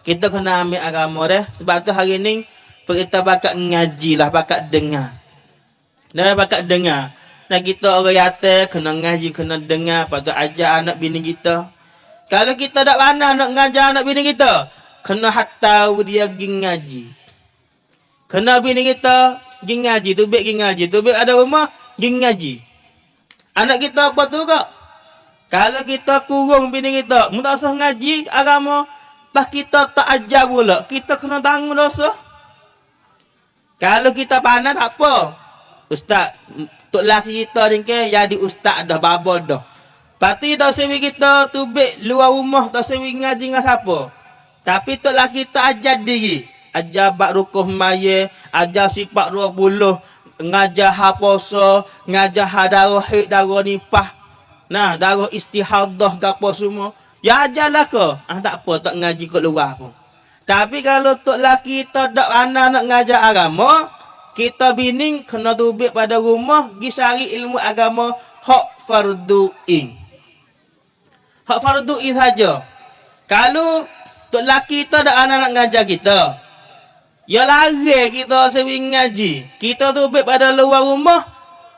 kita kena ambil agama dah. Sebab tu hari ni kita bakat ngaji lah, bakat dengar. Dan bakat dengar. Dan kita orang yatim kena ngaji, kena dengar, patut ajar anak bini kita. Kalau kita tak pandai nak ngajar anak bini kita, kena hatau dia pergi ngaji. Kena bini kita pergi ngaji, tu baik pergi ngaji, tu baik ada rumah pergi ngaji. Anak kita apa tu kak? Kalau kita kurung bini kita, mu tak usah ngaji agama, pas kita tak ajar pula, kita kena tanggung dosa. Kalau kita pandai tak apa. Ustaz, tok laki kita ni ke jadi ustaz dah, baba dah. Pati tak sewi kita tubik luar rumah, tak sewi ngaji dengan siapa. Tapi tok laki kita ajar diri. Ajar bak rukuh maya, ajar sifat 20, ngajar haposo, ngajar hadarah hid, darah nipah. Nah, darah istihadah gapo semua. Ya ajarlah ke. Tak apa, tak ngaji kat luar pun. Tapi kalau tok laki kita tak pandai nak ngajar agama, kita bining kena tubik pada rumah, pergi cari ilmu agama hak fardu'in. Hak fardu'in saja. Kalau tok laki kita tak pandai nak ngajar kita, ya lari kita sering ngaji. Kita tubik pada luar rumah,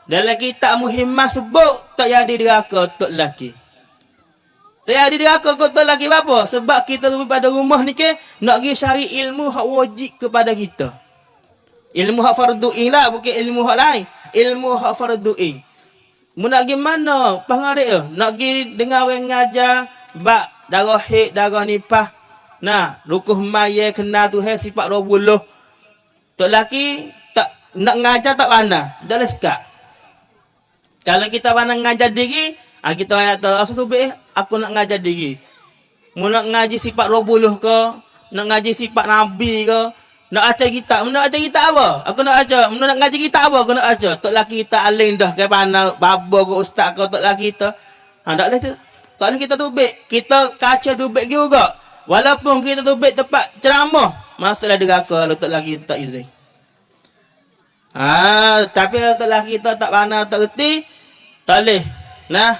dalam kitab muhimmah sebut tak jadi diraka tok laki. Tak jadi diraka tok laki apa? Sebab kita tubik pada rumah ni ke nak pergi cari ilmu hak wajib kepada kita. Ilmu hak fardu'in lah, bukan ilmu hak lain. Ilmu hak fardu'in. Mu nak pergi mana? Pengarik ke? Nak pergi dengar orang ngajar bak darah hid, darah nipah. Nah, rukuh maya kena tu sifat 20. Tok laki tak nak ngajar tak pandai. Dah lekat. Kalau kita pandai ngajar diri, kita kata asal tu aku nak ngajar diri. Mu nak ngaji sifat 20 ke? Nak ngaji sifat nabi ke? Nak ajar kitab, nak ajar kitab apa? Aku nak ajar, nak ngaji kitab apa? Aku nak ajar. Tok laki kita alim dah ke pandai baba ke ustaz ke tok laki kita. Tak boleh tu. Tak boleh kita tubik. Kita kaca tubik juga. Walaupun kita tubik tempat ceramah, masalah deraka kalau tok laki kita tak izin. Tapi kalau tok laki kita tak pandai, tak reti, tak boleh. Nah,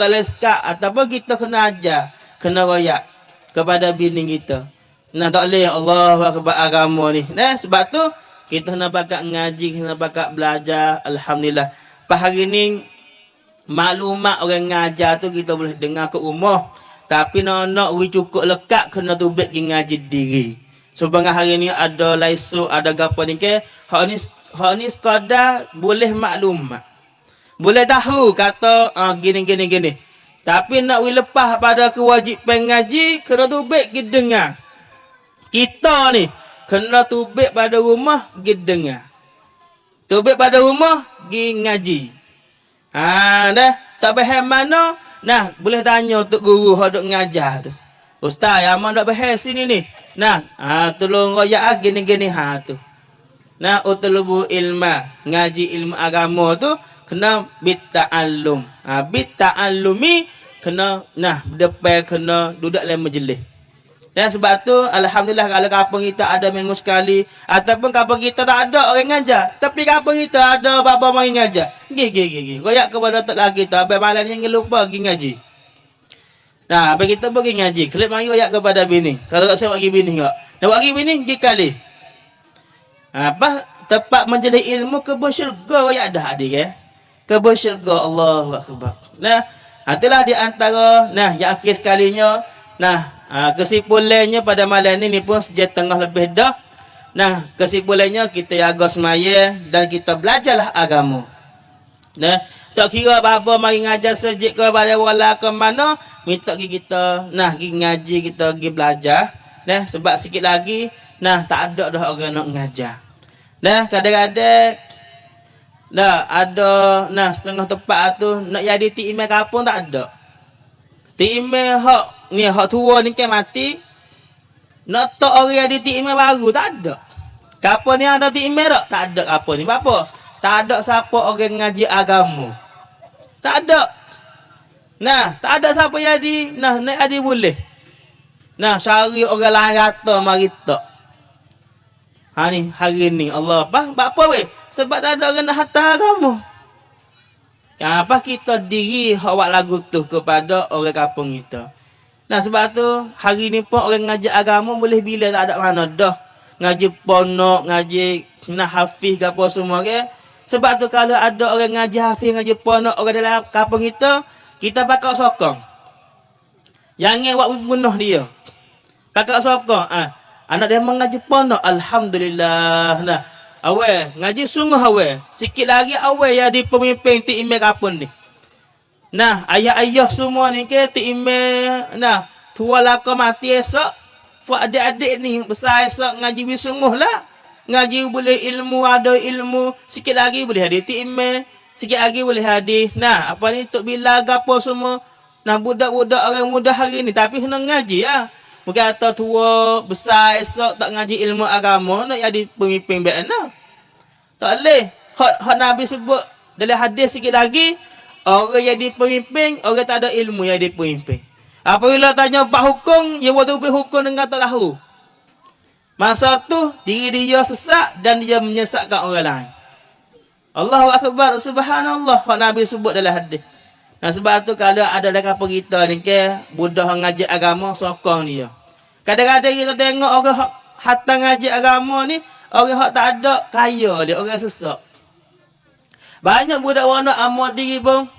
tak boleh sekat. Ataupun kita kena ajar, kena royak kepada bini kita. Nah, tak boleh Allah akbar agama ni. Nah, sebab tu kita nak pakat ngaji, kita nak pakat belajar. Alhamdulillah. Pas hari ni maklumat orang ngajar tu kita boleh dengar ke rumah. Tapi nak cukup lekat kena tubik pergi ngaji diri. Sebenarnya hari ni ada laisu, ada gapo ni ke? Hak ni sekadar boleh maklumat. Boleh tahu kata gini. Tapi nak lepas pada kewajipan ngaji, kena tubik pergi dengar. Kita ni kena tubik pada rumah pergi dengar. Tubik pada rumah pergi ngaji. Dah tak faham mana? Nah, boleh tanya untuk guru hok duk ngajar tu. Ustaz, yang mana tak faham sini ni? Nah, tolong royak gini tu. Nah, utlubu ilma, ngaji ilmu agama tu kena bita'allum. Bita'allumi kena depan kena duduk dalam majlis. Dan sebab tu alhamdulillah kalau kampung kita ada minggu sekali ataupun kampung kita tak ada orang ngajar, tapi kampung kita ada bapa mai ngajar. Gigi. Royak kepada tak lagi tu abang malam yang lupa pergi ngaji. Nah, abang kita pergi ngaji, kelip mari royak kepada bini. Kalau tak saya bagi bini enggak. Nak bagi bini pergi kali. Apa tempat menjadi ilmu ke syurga royak dah adik ya. Ke syurga Allahu akbar. Nah, itulah di antara yang akhir sekalinya. Kesimpulannya pada malam ini pun sejak tengah lebih dah. Kesimpulannya kita jaga semaya dan kita belajarlah agama. Tak kira apa mari ngajar sejak ke pada wala ke mana, minta kita pergi ngaji, kita pergi belajar. Sebab sikit lagi tak ada dah orang nak ngajar. Kadang-kadang ada setengah tempat tu nak jadi email kampung tak ada. Email hak tua ni kan mati. Nak tak orang ada email baru tak ada. Kapan ni ada email tak? Tak ada apa ni. Apa? Tak ada siapa orang ngaji agama. Tak ada. Tak ada siapa jadi. Nak ada boleh. Cari orang lain kata mari tak. Ni hari ni Allah apa weh? Sebab tak ada orang nak hantar agama. Apa kita diri awak lagu tu kepada orang kampung kita. Sebab tu hari ni pun orang ngaji agama boleh bila tak ada mana dah. Ngaji ponok, ngaji hafiz ke apa semua ke. Sebab tu kalau ada orang ngaji hafiz, ngaji ponok orang dalam kampung kita bakal sokong. Jangan awak bunuh dia. Bakal sokong. Anak dia mengaji ponok, alhamdulillah. Awal ngaji sungguh awal. Sikit lagi awal jadi pemimpin ti email kampung ni. Ayah-ayah semua ni ke ti email tua laka mati esok. Fak adik-adik ni besar esok ngaji sungguh lah. Ngaji boleh ilmu, ada ilmu. Sikit lagi boleh hadir ti email. Sikit lagi boleh hadir. Apa ni tok bila gapo semua. Budak-budak orang muda hari ni tapi kena ngaji ah. Mungkin atau tua besar esok tak ngaji ilmu agama nak jadi pemimpin beana. Tak boleh. Hak Nabi sebut dalam hadis sikit lagi, orang jadi pemimpin, orang tak ada ilmu yang jadi pemimpin. Apabila tanya bab hukum, dia buat hukum dengan tak tahu. Masa tu diri dia sesak dan dia menyesatkan orang lain. Allahu akbar, subhanallah. Hak Nabi sebut dalam hadis. Sebab tu kalau ada dekat kita ni ke budak ngaji agama sokong dia. Kadang-kadang kita tengok orang hatta ngaji agama ni, orang hak tak ada kaya dia, orang sesak. Banyak budak warna amal diri pun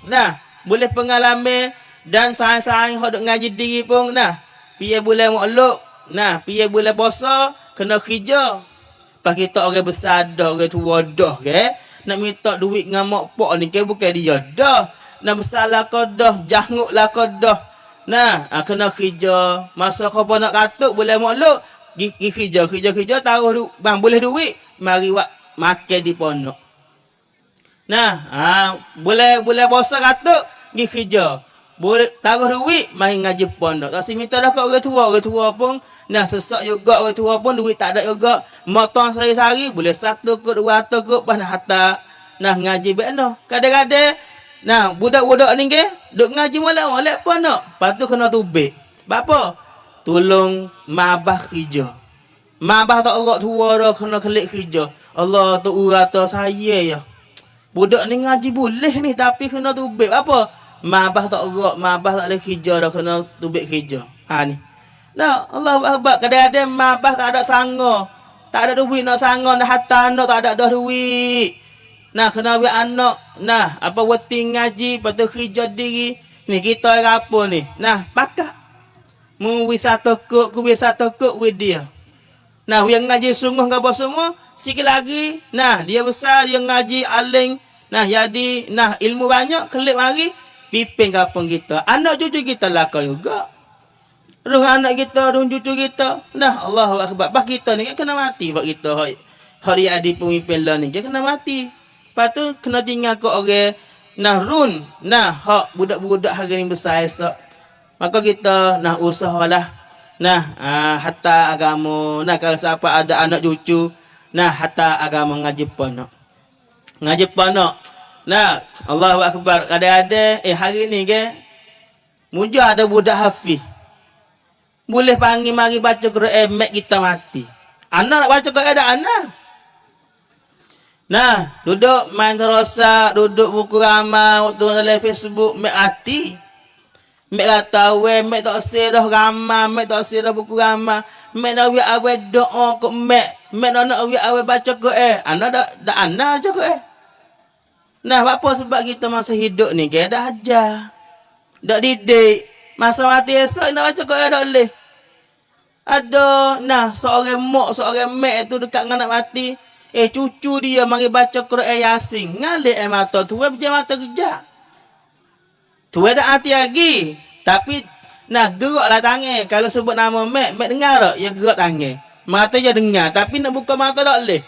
boleh pengalaman dan saing-saing hak duk ngaji diri pun piye boleh makluk, piye boleh puasa, kena kerja. Pas kita orang besar dah, orang tua dah ke, nak minta duit dengan mak pak ni ke bukan dia dah. Nak bersalah kau dah, janguk lah kau dah. Kena kerja. Masa kau pun nak katuk, boleh makluk. Pergi kerja, taruh bang, boleh duit. Mari wak makan di pondok. Boleh bosa katuk, pergi kerja. Boleh taruh duit, mari ngaji pondok. Tak minta dah kat orang tua pun. Sesak juga orang tua pun, duit tak ada juga. Motong sehari-hari, boleh 100 kot, 200 kot, pas nak hantar. Ngaji baik no. Kadang-kadang, budak-budak ni ke, duk ngaji molek pun nak. Lepas tu kena tubik. Apa? Tolong mabah kerja. Mabah tak orang tua dah kena kelik kerja. Allah tu urata saya ya. Budak ni ngaji boleh ni tapi kena tubik. Apa? Mabah tak orang, mabah tak boleh kerja dah kena tubik kerja. Ni. Allah akbar. Kadang-kadang mabah tak ada sangga. Tak ada duit nak sangga, nak hatta anak tak ada dah duit. Kena ambil anak. Apa weting ngaji, lepas tu kerja diri. Ni kita apa ni? Pakak. Mu wisata kok, ku wisata kok with dia. Yang ngaji sungguh ke apa semua, sikit lagi. Dia besar, dia ngaji aling. Jadi, ilmu banyak, kelip mari, pimpin kampung kita. Anak cucu kita laka juga. Ruh anak kita, ruh cucu kita. Allahu akbar. Bah kita ni kena mati. Bah kita, hari adik pemimpin lah ni, kena mati. Lepas tu kena tinggal ke orang run. Hak budak-budak hari ni besar esok. Maka kita usahalah. Hatta agama. Kalau siapa ada anak cucu. Nah, hatta agama ngaji ponok. Ngaji ponok. Nah, Allahu Akbar. Ada-ada hari ni ke muja ada budak hafiz. Boleh panggil mari baca Quran mek kita mati. Anak nak baca Quran ada anak. Nah, duduk main terosak, duduk buku ramah, waktu dalam Facebook mek mati. Mek kata we, mek tak sirah ramah, mek tak sirah buku ramah, mek nak awe doa kok mek nak awe baca Quran. Anak dak anak baca Quran. Nah, apa sebab kita masih hidup ni ke dah ajar. Dak didik. Masa mati esok nak baca Quran dak boleh. Ada nah seorang mak, seorang mek tu dekat dengan nak mati. Cucu dia mari baca Quran Yasin. Ngalik mata tu macam mata kerja. Tu ada hati lagi. Tapi nah geraklah tangan. Kalau sebut nama mek dengar tak? Ya gerak tangan. Mata je dengar tapi nak buka mata tak boleh.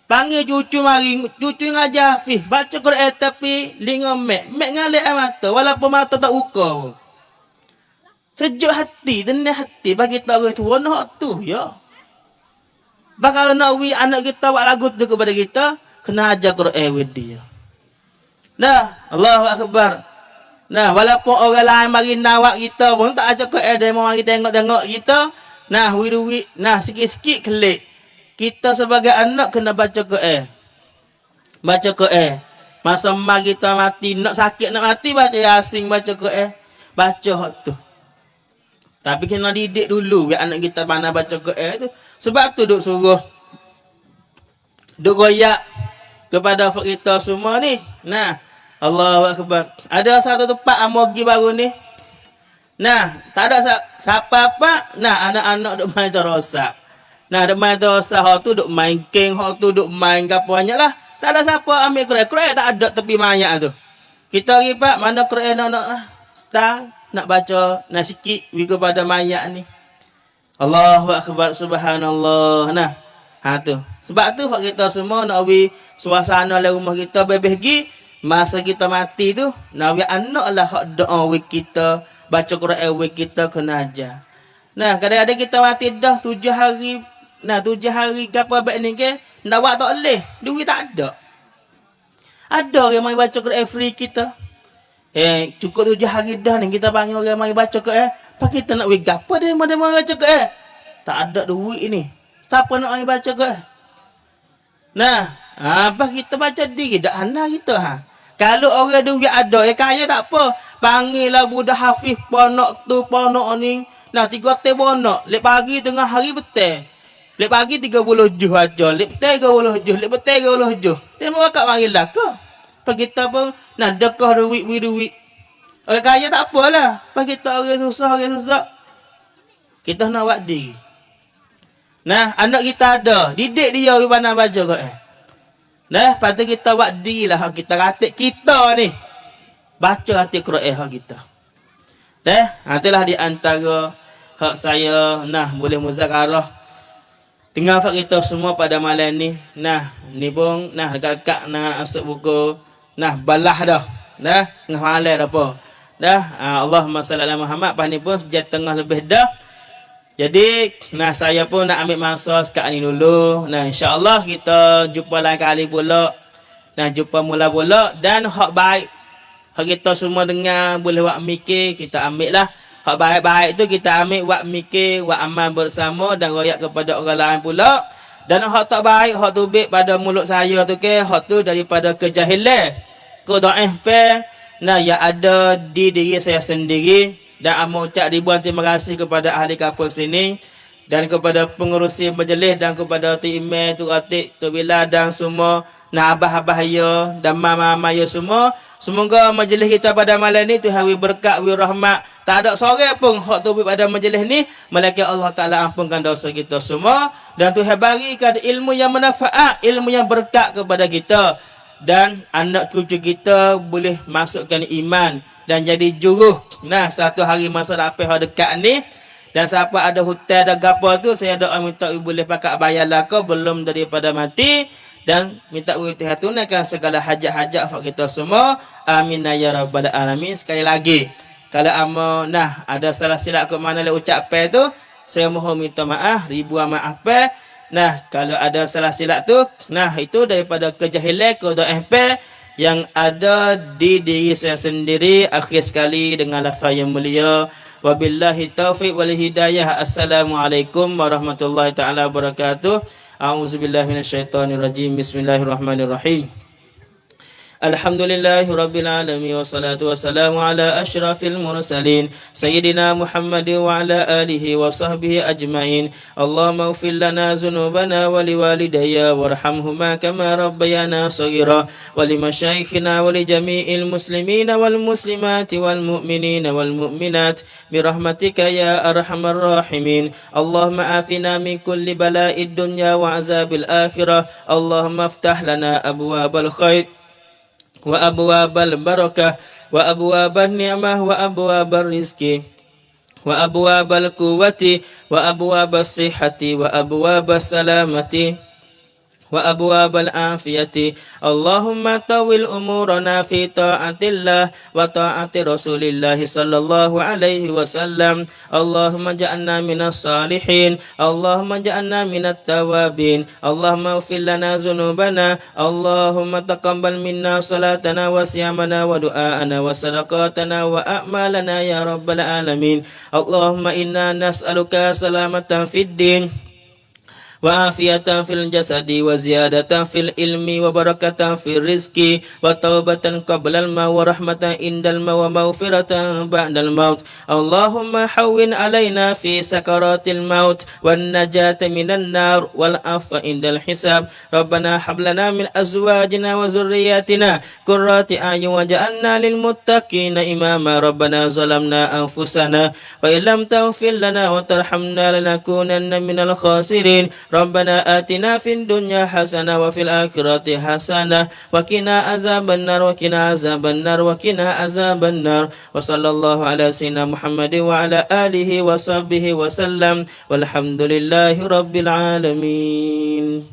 Panggil cucu mari, cucu ngajar Hafiz baca Quran tapi linga mek ngalik mata walaupun mata tak buka. Sejuk hati, tenang hati bagi tahu tu nak tu ya. Bakal nak anak kita buat lagu tu kepada kita, kena ajar Quran with dia. Nah, Allahu Akbar. Nah, walaupun orang lain mari nawak kita pun tak ajar Quran, dia mau mari tengok-tengok kita. Nah, nah sikit-sikit kelik. Kita sebagai anak kena baca Quran. Baca Quran. Masa mari kita mati, nak sakit nak mati baca Yasin, baca Quran. Baca hak tu. Tapi kena didik dulu biar anak kita mana baca Quran tu. Sebab tu duk suruh duk royak kepada kita semua ni. Nah, Allahu Akbar. Ada satu tempat amogi baru ni. Nah, tak ada siapa apa. Nah, anak-anak duk main terosak. Nah, duk main terosak, hak tu duk main king, hak tu duk main apa banyak lah. Tak ada siapa ambil Quran. Quran tak ada tepi mayat tu. Kita pergi pak mana Quran nak start nak baca nak sikit kepada mayat ni. Allahu Akbar, subhanallah. Nah, tu. Sebab tu kita semua nak wi suasana dalam rumah kita bebeh gi masa kita mati tu, nak wi anak lah hak doa wi kita, baca Quran wi kita kena ajar. Nah, kadang-kadang kita mati dah 7 hari. Nah, 7 hari gapo abad ni ke, nak buat tak boleh. Duit tak ada. Ada orang mai baca Quran free kita. Cukup 7 hari dah ni kita panggil orang mari baca Quran. Pak kita nak wig apa dia mari baca Quran? Tak ada duit ni. Siapa nak mari baca Quran? Nah, apa kita baca diri dak anak kita ha. Kalau orang duit ada, kaya tak apa. Panggillah budak Hafiz ponok tu ponok ni. Nah, 3 teh ponok. Lek pagi tengah hari betul. Lek pagi 30 juh aja. Lek betul 30 juh. Lek betul 30 juh. Dia mau kat panggillah ke? Pak kita pun nak dekah duit. Orang kaya tak apalah. Pak kita orang susah. Kita nak buat diri. Nah, anak kita ada. Didik dia pergi pandang baca kot. Nah, patut kita buat diri lah. Kita ratik kita ni. Baca hati Quran hak kita. Itulah di antara hak saya. Nah, boleh muzakarah dengan hak kita semua pada malam ni. Nah, ni pun nah dekat-dekat nak masuk buku. Nah, balah dah. Dah, tengah malam dah apa. Dah, Allahumma salli ala Muhammad. Pas ni pun sejak tengah lebih dah. Jadi, nah saya pun nak ambil masa sekat ni dulu. Nah, insya-Allah kita jumpa lain kali pula. Nah, jumpa mula pula dan hak baik. Hak kita semua dengar boleh buat mikir, kita ambil lah. Hak baik-baik tu kita ambil buat mikir, buat amal bersama dan royak kepada orang lain pula. Dan hak tak baik, hak tu baik pada mulut saya tu ke, hak tu daripada kejahilan. Kedaif pe. Nah, yang ada di diri saya sendiri. Dan amat ucap ribuan terima kasih kepada ahli kapal sini. Dan kepada pengurusi majlis dan kepada tu email, tu Atik, tu Bila dan semua. Nah, abah-abah ya dan mama-mama ya semua. Semoga majlis kita pada malam ni Tuhan wi berkat, wi rahmat. Tak ada seorang pun hak tu pada majlis ni. Melainkan Allah Ta'ala ampunkan dosa kita semua. Dan Tuhan berikan ilmu yang manfaat, ilmu yang berkat kepada kita. Dan anak cucu kita boleh masukkan iman dan jadi juruh. Nah, satu hari masa dapat hak dekat ni. Dan siapa ada hutang dan gapo tu, saya doa minta boleh pakai bayar lah kau belum daripada mati. Dan minta Tuhan tunaikan segala hajat-hajat hak kita semua. Amin ya rabbal alamin. Sekali lagi, kalau amo nah ada salah silap ke mana le ucap tu, saya mohon minta maaf, ribuan maaf. Nah, kalau ada salah silap tu, nah itu daripada kejahilan atau FP yang ada di diri saya sendiri. Akhir sekali dengan lafaz yang mulia, wabillahi taufiq wal hidayah. Assalamualaikum warahmatullahi taala wabarakatuh. A'udzubillahi minasyaitonir rajim. Bismillahirrahmanirrahim. Alhamdulillahi Rabbil Alamin. Wassalatu wassalamu ala ashrafil mursalin Sayyidina Muhammad wa ala alihi wa sahbihi ajma'in. Allahumma ufil lana zunubana wa liwalidayya warhamhuma kama rabbayana saghira wa limasyayikhina wa li jami'il muslimina wal muslimati wal mu'minina wal mu'minat birahmatika ya arhamar rahimin. Allahumma afina min kulli bala'id dunya wa azabil akhirah. Allahumma aftah lana abwabal khair wa abwabal barakah wa abwabal ni'mah wa abwabal rizki wa abwabal quwwati wa abwabas sihhati wa abwabas salamati wa abwabal afiyati. Allahumma tawil umurana fi ta'atillah wa ta'ati Rasulillah sallallahu alaihi wasallam. Allahumma ja'alna minas salihin. Allahumma ja'alna minat tawabin. Allahumma ufil lana zunubana. Allahumma taqabbal minna salatana wa siyamana wa du'aana wa sadaqatana wa a'malana ya rabbal alamin. Allahumma inna nas'aluka salamatan fid din wa afiyatan fil jasadi wa ziyadatan fil ilmi wa barakatan fil rizki wa taubatan qablal maut wa rahmatan indal maut wa maghfiratan ba'dal maut. Allahumma hawwin alaina fi sakaratil maut wan najata minan nar wal afwa indal hisab. Rabbana hab lana min azwajina wa zurriyyatina qurrati a'yun waj'alna lil muttaqina imama. Rabbana zalamna anfusana wa illam taghfir lana wa tarhamna lanakunanna minal khasirin. Rabbana atina fid dunya hasanah wa fil akhirati hasanah wa qina azabannar wa qina azabannar wa qina azabannar. Wa sallallahu ala sayyidina Muhammadin wa ala alihi wa sahbihi wa sallam walhamdulillahi rabbil alamin.